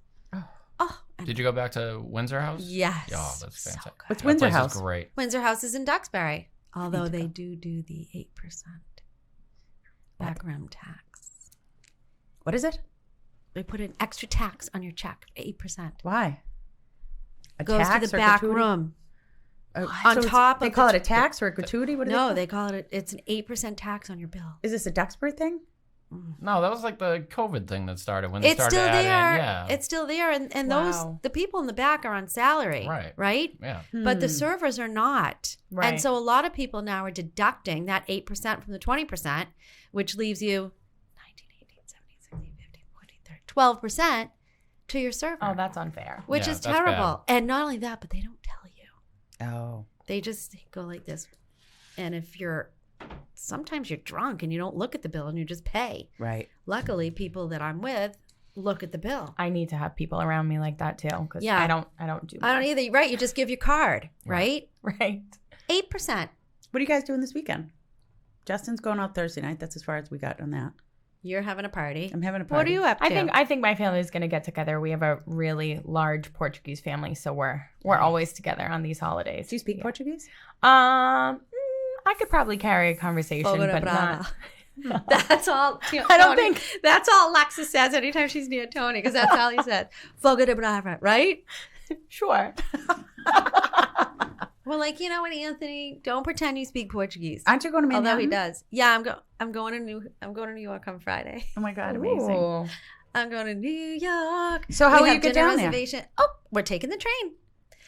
Oh, and Did you go back to Windsor House? yes. Oh, that's So fantastic. good. What's That Windsor place House? is great. Windsor House is in Duxbury, although to they go. do the 8% backroom tax. What is it? They put an extra tax on your check, 8%. Why? A Goes to tax the or back gratuity? room. Oh, On so it's- top they of call the- it a tax or a gratuity. What do they No, call they call it. It's an 8% tax on your bill. Is this a Duxbury thing? No, that was like the COVID thing that started when they It's started still adding. there. Yeah. It's still there, and Wow. the people in the back are on salary, Right. Right. yeah. But the servers are not. Right. And so a lot of people now are deducting that 8% from the 20%, which leaves you 19, 18, 17, 16, 15, 20, 30, 12% to your server. Oh, that's unfair. which Yeah, is that's terrible. And not only that, but they don't tell you. Oh. They just go like this. And if sometimes you're drunk and you don't look at the bill and you just pay. Right. Luckily, people that I'm with look at the bill. I need to have people around me like that too, because Yeah. I don't do. I don't either. Right. You just give your card, right? Right. 8%. What are you guys doing this weekend? Justin's going out Thursday night. That's as far as we got on that. You're having a party. I'm having a party. What are you up to? I think my family is going to get together. We have a really large Portuguese family, so we're always together on these holidays. Do you speak Portuguese? I could probably carry a conversation, Fogo de but Brava. not. That's all. I don't Tony- think- that's all Alexis says anytime she's near Tony, because that's all he says. Fogo de Brava, right? Sure. Well, like, you know what, Anthony? Don't pretend you speak Portuguese. Aren't you going to Manhattan? Although he does. Yeah, I'm going to New York on Friday. Oh my God, amazing. Ooh. I'm going to New York. So how We will you have get dinner down there? reservation. Oh, we're taking the train.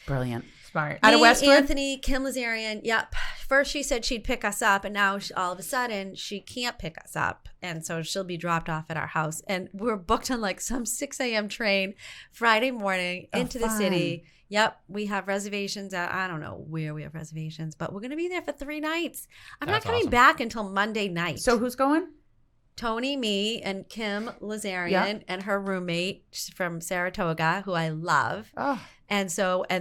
Brilliant. Smart. Out of Me, Westwood? Anthony, Kim Lazarian. Yep. First she said she'd pick us up, and now all of a sudden she can't pick us up, and so she'll be dropped off at our house. And we're booked on like some 6 a.m. train Friday morning into the city. Yep. We have reservations at, I don't know where we have reservations, but we're going to be there for 3 nights. I'm That's not coming awesome. back until Monday night. So who's going? Tony, me, and Kim Lazarian Yeah. and her roommate from Saratoga, who I love. Oh, And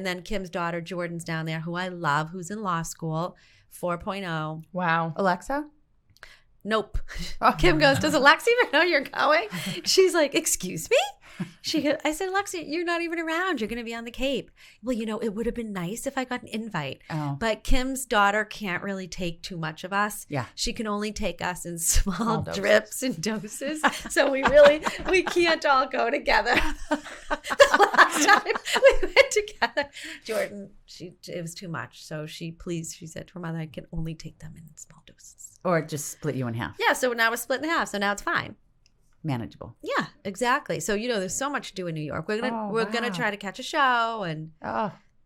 then Kim's daughter, Jordan's down there, who I love, who's in law school, 4.0. Wow. Alexa? Nope. Kim goes, does Alexa even know you're going? She's like, excuse me? I said, Lexi, you're not even around. You're going to be on the Cape. Well, it would have been nice if I got an invite. Oh. But Kim's daughter can't really take too much of us. Yeah. She can only take us in small doses. drips and doses. So we can't all go together. The last time we went together, Jordan, it was too much. So she said to her mother, I can only take them in small doses. Or just split you in half. Yeah. So now we're split in half. So now it's fine. Manageable. Yeah, exactly. So there's so much to do in New York. We're gonna try to catch a show, and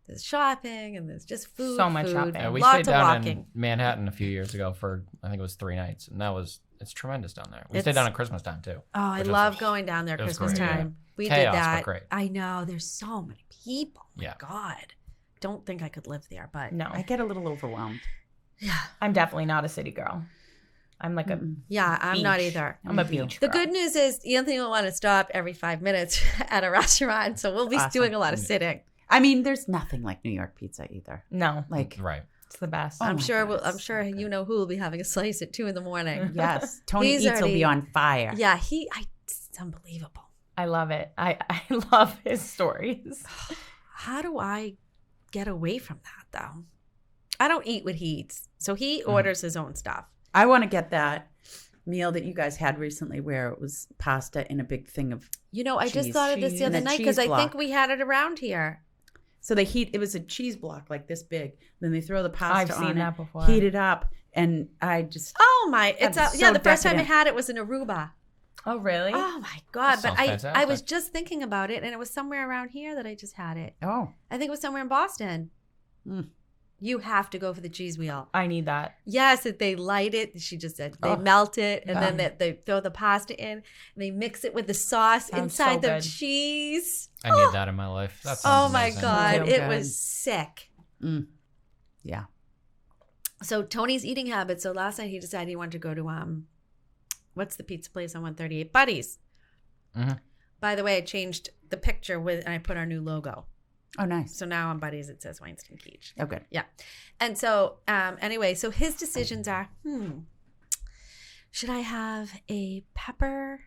there's shopping, and there's just food. So much shopping. Yeah, we Lots stayed of down walking. in Manhattan a few years ago for, I think it was 3 nights. And it's tremendous down there. We stayed down at Christmas time too. Oh, I which was- love going down there it was Christmas great, yeah. time. We Chaos, did but that. great. I know. There's so many people. Oh Yeah. my God. Don't think I could live there, but No, I get a little overwhelmed. yeah. I'm definitely not a city girl. I'm like a Yeah, I'm not beach. either. I'm a Me too. beach The girl. good news is Anthony will want to stop every 5 minutes at a restaurant, so we'll be Awesome. doing a lot of sitting. I mean, there's nothing like New York pizza either. No, Like, Right. it's the best. Oh I'm my sure. God, I'm it's sure so good. you know who will be having a slice at 2 a.m. yes, Tony He's Eats will be already- on fire. Yeah, it's unbelievable. I love it. I love his stories. How do I get away from that though? I don't eat what he eats, so he orders his own stuff. I want to get that meal that you guys had recently where it was pasta in a big thing of. I just Cheese. thought of this Cheese. the other And a night because cheese I think block. we had it around here. So it was a cheese block like this big. Then they throw the pasta I've on seen it, that before. heat it up, and I just. Oh my! It's That's yeah. so The first time I decadent. had it was in Aruba. Oh, really? Oh my God! That But sounds I was fantastic. just thinking about it, and it was somewhere around here that I just had it. Oh. I think it was somewhere in Boston. Mm. You have to go for the cheese wheel. I need that. Yes, that they light it. She just said they Oh. melt it, and Yeah. then they throw the pasta in, and they mix it with the sauce Sounds inside so the good. cheese. I need that in my life. That Oh sounds my amazing. God! So It good. was sick. Mm. Yeah. So Tony's eating habits. So last night he decided he wanted to go to what's the pizza place on 138? Buddy's. Mhm. By the way, I changed the picture and I put our new logo. Oh, nice. So now on Buddy's it says Weinstein Keach. Oh, good. Yeah. And so anyway, so his decisions are, should I have a pepper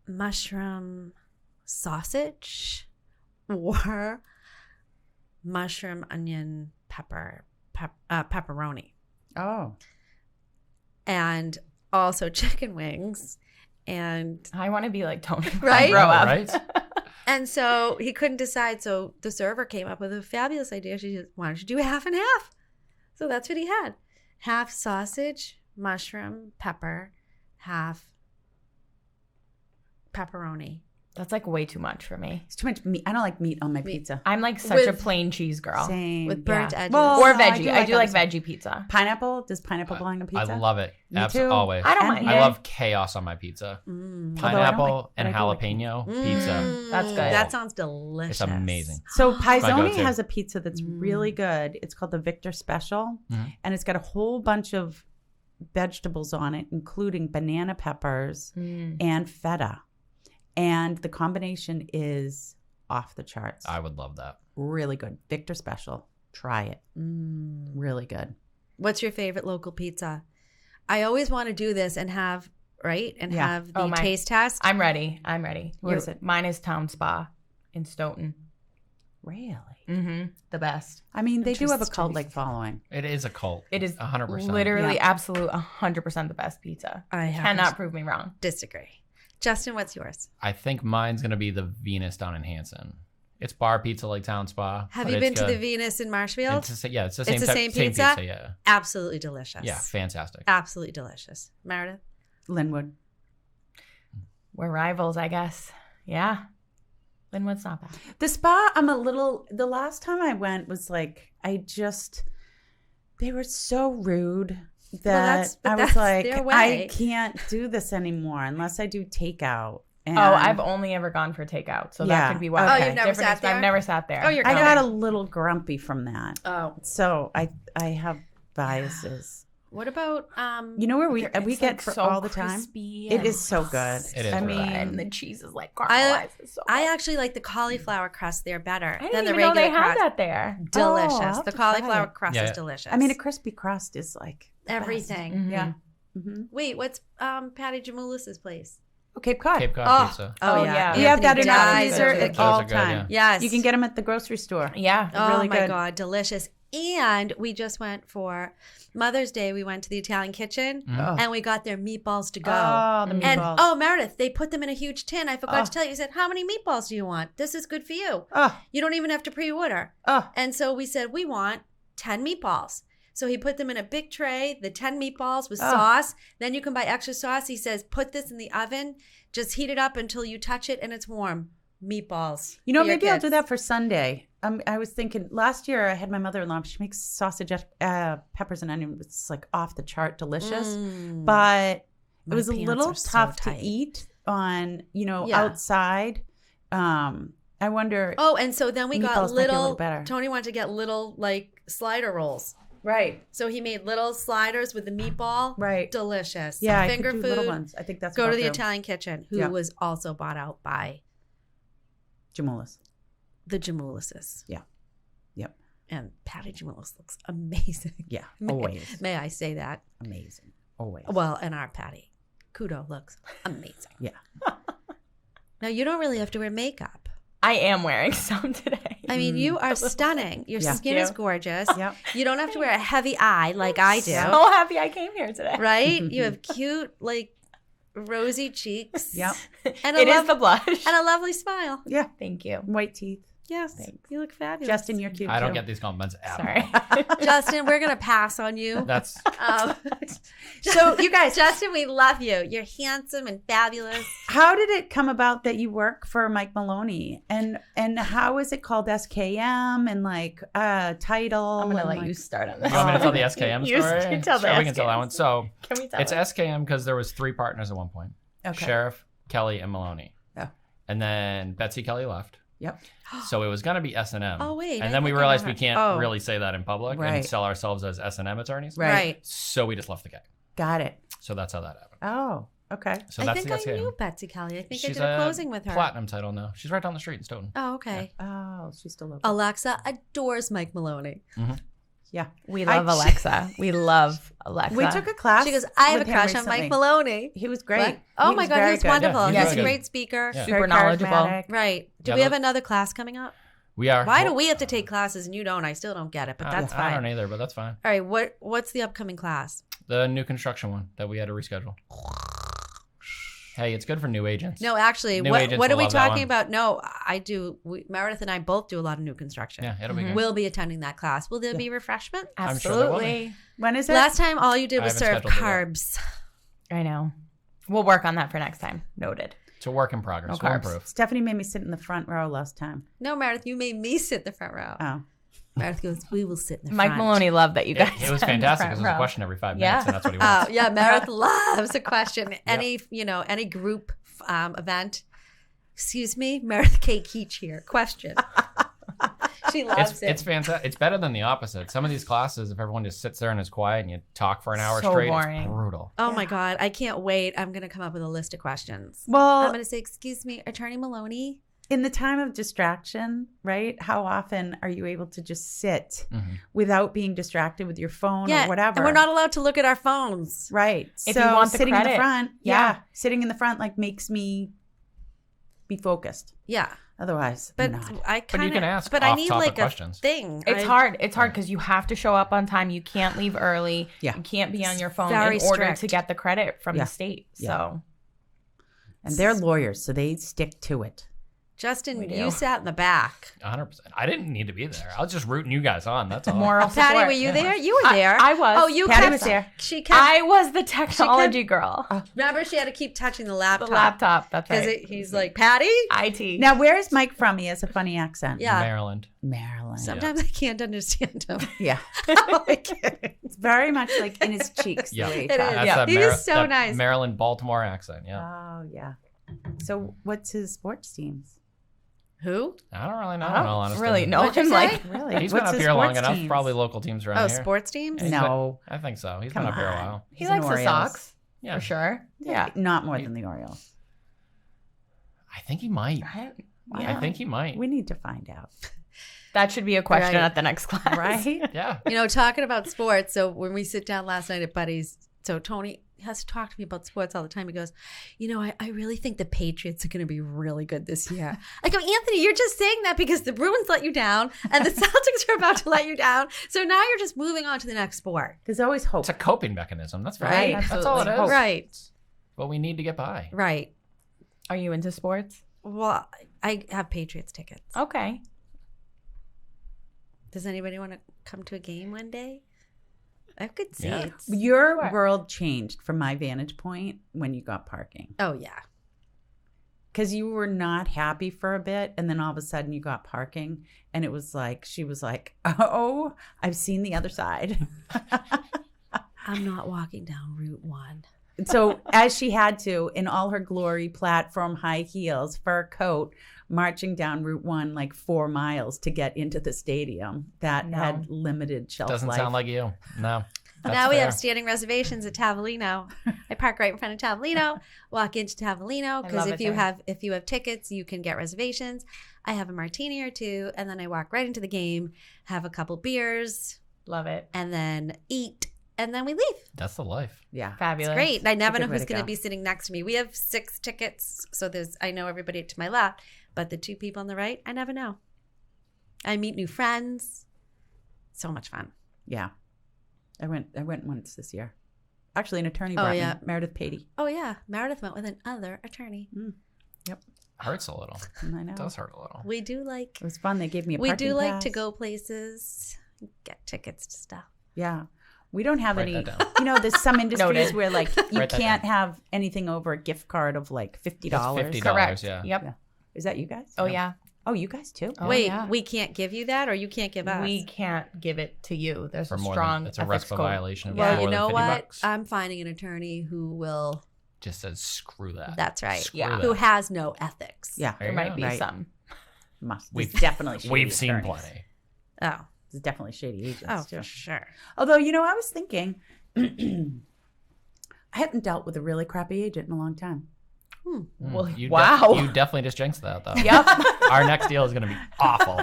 mushroom sausage or mushroom onion pepperoni? Oh. And also chicken wings. And I want to be like Tony. when I Right? Grow Oh, up. right? so he couldn't decide. So the server came up with a fabulous idea. She said, why don't you do half and half? So that's what he had. Half sausage, mushroom, pepper, half pepperoni. That's like way too much for me. It's too much meat. I don't like meat on my pizza. I'm like such a With- plain cheese girl. Same. With burnt Yeah. edges. Well, Or no, I veggie. do I like do like other veggie pizza. Pineapple? Does pineapple belong on pizza? I love it. Me too. Always. I don't And mind I it. love chaos on my pizza. Mm. Although I don't Pineapple like- and I do like- jalapeno pizza. That's good. That sounds delicious. It's amazing. So my Pizzoni go-to. has a pizza that's really good. It's called the Victor Special, Mhm. and it's got a whole bunch of vegetables on it, including banana peppers and feta. And the combination is off the charts. I would love that. Really good. Victor Special. Try it. Mm. Really good. What's your favorite local pizza? I always want to do this and have, right? And Yeah. have the Oh, my- taste test. I'm ready. I'm ready. What is it? Mine is Town Spa in Stoughton. Really? Mm-hmm. The best. I mean, they do have a Interesting. cult-like following. It is a cult. It is 100%. literally Yeah. absolute 100% the best pizza. I have Cannot prove me wrong. disagree. Justin, what's yours? I think mine's gonna be the Venus down in Hanson. It's bar pizza like Town Spa. Have but you it's been to the good. Venus in Marshfield? It's the it's the It's same the type- same pizza? Yeah. Absolutely delicious. Yeah, fantastic. Absolutely delicious. Meredith? Linwood. We're rivals, I guess. Yeah. Linwood's not bad. The spa, the last time I went was like, they were so rude that but I was that's like, their I way. can't do this anymore unless I do takeout. And Oh, I've only ever gone for takeout, so Yeah. that could be why. Oh, it's you've never different. sat there? I've never sat there. Oh, you're I Okay. got a little grumpy from that. Oh. So I have biases. What about You know where we It's get like for so all the time? crispy It and is so good. It is I really mean, good. and the cheese is like caramelized. It's so I good. actually like the cauliflower crust there better I than didn't the even know regular they had crust. that there. Delicious. Oh, I'll have The to try cauliflower it. crust Yeah, is yeah. delicious. I mean, a crispy crust is like the everything. Mhm. Yeah. Mm-hmm. Wait, what's Patti Jamoulis's place? Cape Cod. Cape Cod pizza. Oh, yeah. yeah. We have that in our Anthony freezer Dies. at Those all are good, time. Yes. You can get them at the grocery store. Yeah. Oh really my good. God, delicious. And we just went for Mother's Day. We went to the Italian kitchen Oh. and we got their meatballs to go. Oh, the And meatballs. Meredith, they put them in a huge tin. I forgot to tell you. He said, how many meatballs do you want? This is good for you. Oh, You don't even have to pre-order. oh. And so we said, we want 10 meatballs. So he put them in a big tray, the 10 meatballs with sauce. Then you can buy extra sauce. He says, put this in the oven. Just heat it up until you touch it and it's warm. Meatballs. You know, for your maybe I'll kids. do that for Sunday. I was thinking last year I had my mother-in-law. She makes sausage, peppers and onion. It's like off the chart delicious, but it My was a pants little are so tough to tight. eat on, Yeah. outside. I wonder. Oh, and so then we got Meatballs might be a little little, better. Tony wanted to get little like slider rolls. Right. So he made little sliders with the meatball. Right. Delicious. Yeah, Finger I could do food. little ones. I think that's Go what to I'll the do. Italian kitchen, who Yeah. was also bought out by Jamulis. the Jamulises. Yeah. Yep. And Patti Jamulis looks amazing. Yeah. May- Always May I say that? amazing. Always. Well, and our Patti. Couto looks amazing. Yeah. Now, you don't really have to wear makeup. I am wearing some today. I mean, you are stunning. Your Yeah. skin Thank is you. gorgeous. Yep. You don't have to wear a heavy eye like I do. So happy I came here today. Right? You have cute, like, rosy cheeks. Yep. And It is the blush. and a lovely smile. Yeah. Thank you. White teeth. Yes. Thanks. You look fabulous. Justin, you're cute I don't too. get these compliments at Sorry. all. Justin, we're going to pass on you. That's So, you guys, Justin, we love you. You're handsome and fabulous. How did it come about that you work for Mike Maloney, and how is it called SKM and like title? I'm going to and, let like- you start on You this. want me to tell the SKM You story? tell the Sure, we can tell that SKM. one. So Can we tell it's it? SKM because there was 3 partners at one point: Okay. Sheriff, Kelly, and Maloney. Yeah. And then Betsy Kelly left. Yep. So it was going to be S&M. Oh, wait, I And then we think I realized know we her. can't Oh. really say that in public Right. and sell ourselves as S&M attorneys. Right. So we just left the gang. Got it. So that's how that happened. Oh, okay. So I that's think the I SKM. knew Betsy Kelly. I think She's I did a closing with her. platinum title now. She's right down the street in Stoughton. Oh, okay. Oh, she's still local. Alexa adores Mike Maloney. Yeah. We love Alexa. We loveAlexa. We took a class. She goes, I have a with him crush on recently. Mike Maloney. He was great. What? Oh He my was God, very he was good. wonderful. Yeah, He's he's a really great good. speaker. Yeah. super Very knowledgeable. charismatic. Right. Do Yeah, we have look- another class coming up? We are. Why do we have to take classes and you don't? I still don't get it, but that's I fine. don't either, but that's fine. All right, what's the upcoming class? The new construction one that we had to reschedule. Hey, it's good for new agents. No, actually, New what agents are will we love that talking one. about? No, I do. Meredith and I both do a lot of new construction. Yeah, it'll be good. We'll be attending that class. Will there be refreshment? I'm sure there will be. Absolutely. When is it? Last time, all you did I was haven't serve scheduled it yet. carbs. I know. We'll work on that for next time. Noted. It's a work in progress. No We'll carbs. improve. Stephanie made me sit in the front row last time. No, Meredith, you made me sit in the front row. Oh. Meredith goes, we will sit in the Mike front. Maloney loved that you guys. It was sat in the fantastic front because it was a row. question every 5 Yeah. minutes, and that's what he Oh, wants. yeah, Meredith loves a question. Any group event. Excuse me, Meredith K. Keach here. Question. She loves it. It's fantastic. It's better than the opposite. Some of these classes, if everyone just sits there and is quiet and you talk for an hour So straight, boring. it's brutal. Oh my God, I can't wait. I'm going to come up with a list of questions. I'm Well, going to say, excuse me, Attorney Maloney. in the time of distraction, right? How often are you able to just sit Mhm. without being distracted with your phone or whatever? And we're not allowed to look at our phones. right. If so you want the sitting in the credit. front, Yeah. sitting in the front like makes me be focused. Yeah. Otherwise, But not. I kind of. you can ask But I need off-topic like questions. a thing. It's I- hard. It's hard because you have to show up on time. You can't leave early. Yeah. You can't be on your phone Very in order strict. to get the credit from Yeah. the state. Yeah. So And they're lawyers, so they stick to it. Justin, We do. you sat in the back. 100%. I didn't need to be there. I was just rooting you guys on. That's all. moral support. Patty, were you there? You were there. I was. Oh, you Patty kept, was there. She kept. I was the technology girl. Remember, she had to keep touching the The laptop. laptop. That's Because right. he's like, Patty? IT. Now, where is Mike from? He has a funny accent. Yeah. Maryland. Maryland. Sometimes I can't understand him. Yeah. It's very much like in his cheeks. Yeah. The way he It talks. is. That's Yeah. that He is so that nice. Maryland Baltimore accent. Yeah. Oh, yeah. So what's his sports teams? Who? I don't really know. I in all don't honesty. really know What'd you him say? like. Really? He's been What's up his here long sports enough. teams? Probably local teams around Oh, here. sports teams? Yeah, he's No. been- I think so. He's Come been up here a on. while. He He's an likes the Orioles. Sox Yeah. for sure. Yeah. Not more than the Orioles. I think he might. I think he might. We need to find out. That should be a question Right. at the next class. Right? Yeah. You know, talking about sports. So when we sit down last night at Buddy's, so Tony, has to talk to me about sports all the time. He goes, I really think the Patriots are going to be really good this year. I go, Anthony, you're just saying that because the Bruins let you down and the Celtics are about to let you down. So now you're just moving on to the next sport. There's always hope. It's a coping mechanism. That's Right, right. That's all it is. Right. What we need to get by. Right. Are you into sports? Well, I have Patriots tickets. Okay. Does anybody want to come to a game one day? I could see Yeah. it. Your Sure. world changed from my vantage point when you got parking. Oh, yeah. Because you were not happy for a bit, and then all of a sudden you got parking, and it was like, she was like, oh, I've seen the other side. I'm not walking down Route 1. So as she had to, in all her glory, platform, high heels, fur coat, marching down Route 1 like 4 miles to get into the stadium that No. had limited shelf Doesn't life. sound like you. No. That's Now we fair. have standing reservations at Tavolino. I park right in front of Tavolino, walk into Tavolino, I because love if it you there. have tickets, you can get reservations. I have a martini or two, and then I walk right into the game, have a couple beers, Love it. and then eat, and then we leave. That's the life. Yeah. Fabulous. It's great. And I never good know way who's to going to go. be sitting next to me. We have 6 tickets, so I know everybody to my left, but the 2 people on the right, I never know. I meet new friends. So much fun. Yeah. I went once this year. Actually, an attorney Oh, brought yeah. me, Meredith Patti. Oh yeah, Meredith went with another attorney. Hurts a little. I know. It does hurt a little. We do like It was fun. They gave me a we parking do like to pass. go places, get tickets to stuff. Yeah. We don't have Write any, that down. there's some industries Noted. where like you Write that can't down. have anything over a gift card of like $50. It's $50. Correct. Yeah. Yep. Yeah. Is that you guys? Oh, yeah. Oh, you guys too? Oh, Wait, yeah. we can't give you that, or you can't give us. We can't give it to you. There's For a more strong than it's a ethics RESPA code. violation of well, more you know than $50. what? I'm finding an attorney who will. Just says screw that. That's right. Screw Yeah. that. Who has no ethics? Yeah. There There you might go. be Right. some. Must. We've- There's definitely shady We've seen attorneys. plenty. Oh, There's definitely shady agents oh, too. for sure. Although, I was thinking, I hadn't dealt with a really crappy agent in a long time. Well, You wow. you definitely just jinxed that, though. Yep. Our next deal is going to be awful.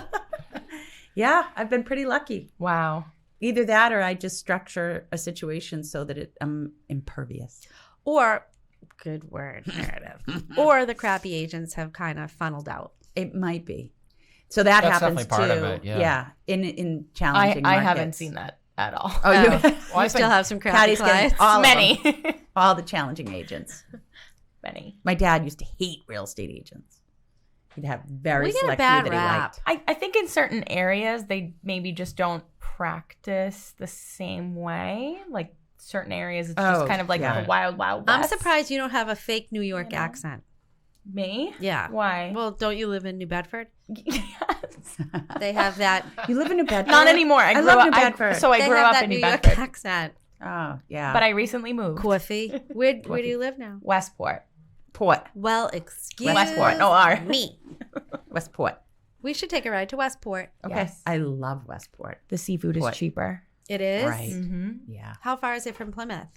Yeah, I've been pretty lucky. Wow. Either that or I just structure a situation so that I'm impervious. Or, good word, Meredith. Or the crappy agents have kind of funneled out. It might be. So that That's happens definitely too. part of it, yeah. In I challenging markets. haven't seen that at all. Oh, you Well, I You still think- have some crappy Patty's getting clients. all of them. Many. All the challenging agents. Many. My dad used to hate real estate agents. He'd have very We get a select bad few that he rap. liked. I think in certain areas they maybe just don't practice the same way. Like certain areas, it's just Oh, kind of like yeah. the wild, wild I'm west. surprised you don't have a fake New York You know? accent. Me? Yeah. Why? Well, don't you live in New Bedford? Yes. They have that. You live in New Bedford? Not anymore. I love New I Bedford. so I they grew have up that in New New York Bedford, accent. Oh, yeah. but I recently moved. Coffee. Where do you live now? Westport. Port. Well, excuse Westport. No R. me. Westport. We should take a ride to Westport. Okay. Yes. I love Westport. The seafood Port. is cheaper. It is. Right. Mm-hmm. Yeah. How far is it from Plymouth?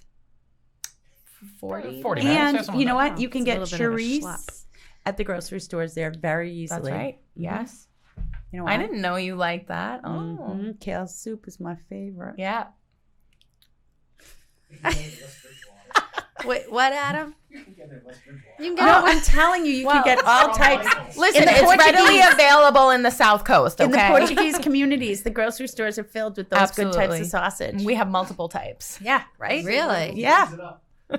40. 40 minutes. And Yeah, something you know like what? You can It's a get little bit of a charisse schlep. at the grocery stores there very That's easily. right. Yes. You know I why? didn't know you liked that. Oh. Mhm. Kale soup is my favorite. Yeah. Wait, what, Adam? You can get No, it. I'm telling you, you Well, can get all types. Listen, In the it's readily Portuguese- available in the South Coast, okay? In the Portuguese communities, the grocery stores are filled with those good types Absolutely. of sausage. We have multiple types. yeah, right? Really? Yeah.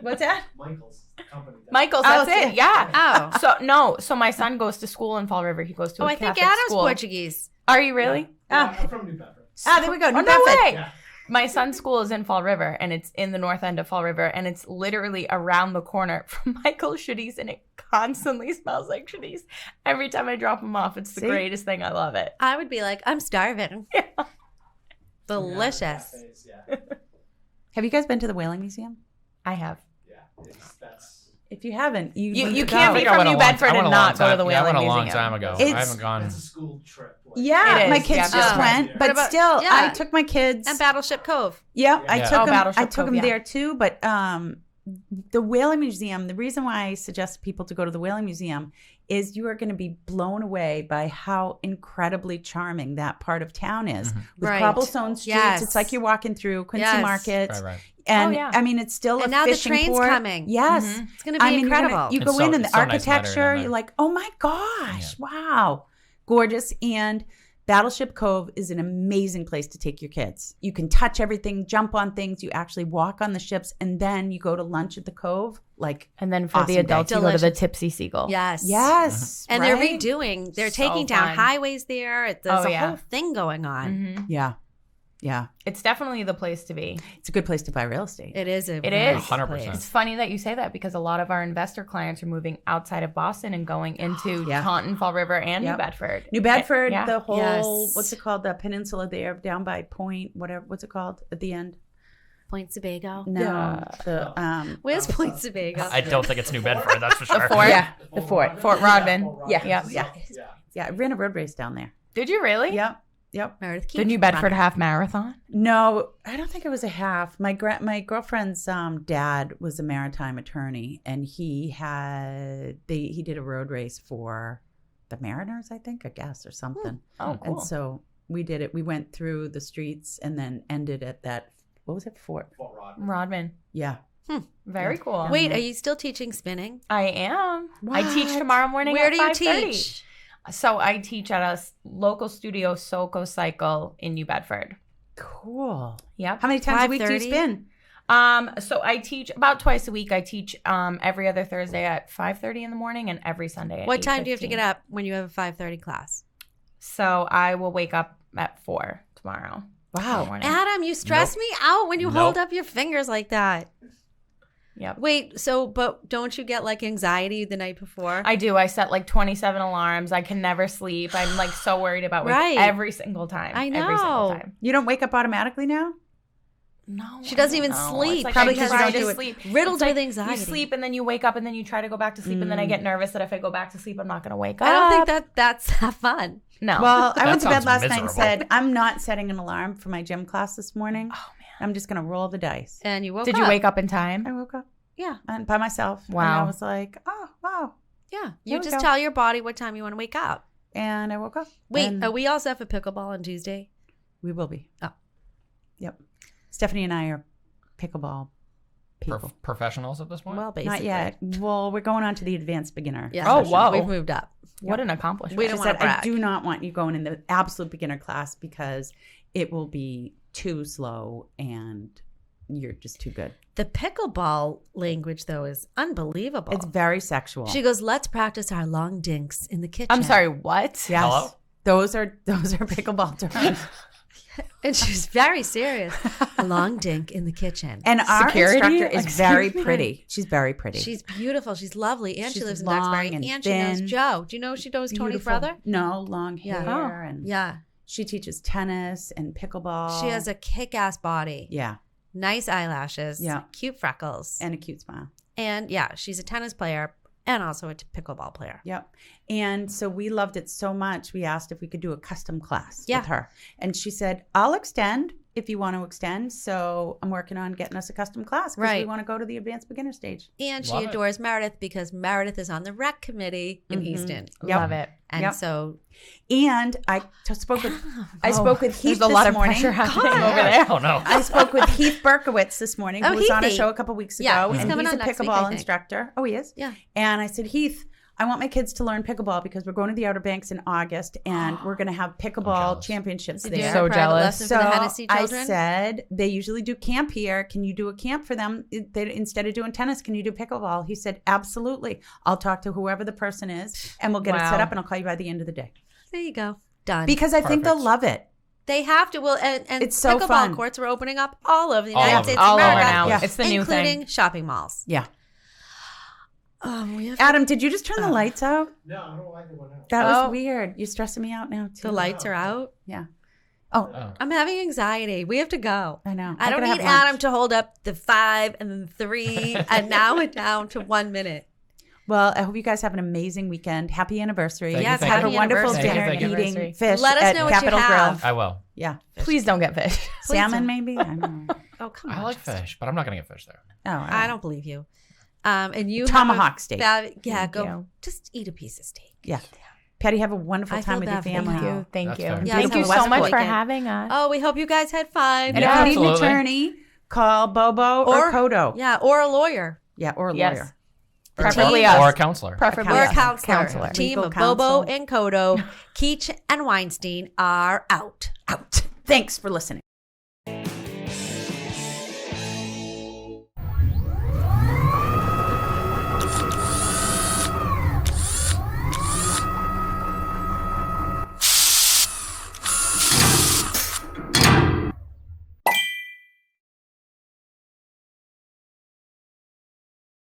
What's that? Michael's, that's Oh, it. Yeah. Oh. So my son goes to school in Fall River. He goes to Oh, a I think Catholic Adam's school. Portuguese. Are you really? Ah, from New Bedford. there we go. Oh, New no Bedford. way. My son's school is in Fall River, and it's in the north end of Fall River, and it's literally around the corner from Michael's Shitties, and it constantly smells like Shitties. Every time I drop him off, it's the See? greatest thing. I love it. I would be like, I'm starving. Yeah. Delicious. Yeah, Have you guys been to the Whaling Museum? I have. that's. If you haven't, you You- need you to can't go. be from New Bedford and not go to the Yeah, I went a Whaling long Museum. time ago. It's- I haven't gone. It's a school trip. Like, Yeah, It my is, kids yeah. just Oh. went, Yeah. but What about- still, yeah. I took my kids. And Battleship Cove. Yeah, I Yeah. took Oh, them. Battleship I took Cove, them yeah. there too. But the Whaling Museum. The reason why I suggest people to go to the Whaling Museum is you are going to be blown away by how incredibly charming that part of town is. With Right. cobblestone streets, Yes. it's like you're walking through Quincy Yes. Markets. Right. And Oh, yeah. I mean, it's still And a now the fishing train's port. coming. Yes. It's going to be you're gonna- incredible. You It's go so- in and it's the so nice architecture, weather down you're there. like, oh my gosh, wow. Gorgeous. And Battleship Cove is an amazing place to take your kids. You can touch everything, jump on things. You actually walk on the ships, and then you go to lunch at the Cove. Like, And then for Awesome the day. adults, you go to the Delicious. Tipsy Seagull. Yes. yes. And right? they're redoing. They're So taking down fun. highways there. There's Oh, a yeah. whole thing going on. Mhm. Yeah. Yeah. It's definitely the place to be. It's a good place to buy real estate. It is. It is. 100%. It's funny that you say that because a lot of our investor clients are moving outside of Boston and going into Yeah. Taunton, Fall River, and Yep. New Bedford. New Bedford, Yeah. the whole, Yes. what's it called? The peninsula there down by Point, whatever, what's it called at the end? Point Sebago. No. Yeah. The, Where's Point Sebago? I don't think it's New Bedford, that's for sure. fort. yeah, the fort. Fort Rodman. Yeah. Yeah. Yeah. Yeah. I ran a road race down there. Did you really? Yep. Yep. Meredith Keach The New was Bedford running. Half Marathon? No, I don't think it was a half. My girlfriend's dad was a maritime attorney, and he did a road race for the Mariners, I think, or something. Oh, cool. And so we did it. We went through the streets and then ended at that. What was it? Fort. Rodman. Yeah. Very cool. Wait, are you still teaching spinning? I am. I teach What? tomorrow morning Where at do you 5:30. teach? So I teach at a local studio, Soco Cycle in New Bedford. Cool. Yep. How many times a week do you 5:30? spin? So I teach about twice a week. I teach every other Thursday at 5:30 in the morning and every Sunday at What time do you have to 8:15. get up when you have a 5:30 class? So I will wake up at 4 tomorrow. Wow. Morning. Adam, you stress me out when you hold Nope. up your fingers like that. Yep. Wait, but don't you get like anxiety the night before? I do. I set like 27 alarms. I can never sleep. I'm like so worried about Right. every single time. I Every single know. time. You don't wake up automatically now? No, She I doesn't don't even know. sleep, It's like probably I because you try don't to do it. sleep. Riddled It's like with anxiety. You sleep and then you wake up and then you try to go back to sleep and then I get nervous that if I go back to sleep, I'm not going to wake up. I don't think that's that fun. No. Well, I That went to bed sounds last night and miserable. said, I'm not setting an alarm for my gym class this morning. Oh man. I'm just going to roll the dice. And you woke Did up. you wake up in time? I woke up Yeah. and by myself. And Wow. I was like, oh, wow. Yeah. There You we just go. tell your body what time you want to wake up. And I woke up. Wait, And we also have a pickleball on Tuesday. we will be. Oh. Yep. Stephanie and I are pickleball people. Professionals at this point? Well, basically. Not yet. Well, we're going on to the advanced beginner. Yeah. Oh, whoa. We've moved up. What an accomplishment. We She don't want said, to brag. I do not want you going in the absolute beginner class because it will be too slow and you're just too good. The pickleball language, though, is unbelievable. It's very sexual. She goes, let's practice our long dinks in the kitchen. I'm sorry, what? Yes. Hello? Those are pickleball terms. And she's very serious. A long dink in the kitchen. And our Security? instructor is very pretty. She's very pretty. She's beautiful. She's lovely. And she She's lives in long Duxbury. and And she knows thin. Joe. Do you know she knows Tony's Beautiful. brother? No, long Yeah. hair. And Yeah. she teaches tennis and pickleball. She has a kick-ass body. Yeah. Nice eyelashes. Yeah. Cute freckles. And a cute smile. And yeah, she's a tennis player and also a pickleball player. Yep. And so we loved it so much, we asked if we could do a custom class Yeah. with her. And she said, I'll extend if you want to extend. So I'm working on getting us a custom class because we Right. want to go to the advanced beginner stage. And she Love it. adores Meredith because Meredith is on the rec committee in Mhm. Easton. Yep. Love it. And Yep. so And I spoke with Heath There's a lot this of morning. pressure happening over there. Oh, no. I spoke with Heath Berkowitz this morning, who Oh, was on a Heathy. show a couple weeks ago. Yeah, he's and coming he's on a next week, I pickleball think. instructor. Oh, he is? Yeah. And I said, Heath, I want my kids to learn pickleball because we're going to the Outer Banks in August and we're going to have pickleball jealous. championships Is he doing there. So a private jealous. lesson So for the Hennessy I children? said, they usually do camp here. Can you do a camp for them? Instead of doing tennis, can you do pickleball? He said, absolutely. I'll talk to whoever the person is and we'll get it set Wow. up and I'll call you by the end of the day. There you go. Done. Because I think they'll Perfect. love it. They have to. Well, and It's so pickleball fun. courts are opening up all over the All United over. States, All over America, now. Yeah. It's the new including thing. shopping malls. Yeah. We have Adam, did you just turn the lights out? No, I don't like it when out. That was Oh. weird. You're stressing me out now, too. the lights are out. Yeah. Oh, Oh. I'm having anxiety. We have to go. I know. I don't gotta need have lunch. Adam to hold up the 5 and then 3, and now we're down to 1 minute. Well, I hope you guys have an amazing weekend. Happy anniversary. Thank you, Yes, thank have happy a wonderful anniversary. dinner Thank you, thank you. eating fish Let us at know what you Capitol have. Grill. I will. Yeah. Please don't get fish. Salmon, maybe? I don't know. Oh, come I on. like fish, but I'm not going to get fish there. Oh, all I right. don't believe you. And you Tomahawk steak. Yeah, Thank go. you. Just eat a piece of steak. Yeah. Patty, have a wonderful I time feel with your bad for family. Thank you. Thank That's you. fair. Yeah, Thank have you a so wonderful much for weekend. having us. Oh, we hope you guys had fun. And Yeah, if you need an absolutely. attorney, call Bobo or Couto. Yeah, or a lawyer. Yeah, or a Yes. lawyer. Preferably Team- us. Or a counselor. Preferably Or a us. counselor. Team Legal of Bobo counsel. and Couto, Keach and Weinstein are out. Out. Thanks for listening.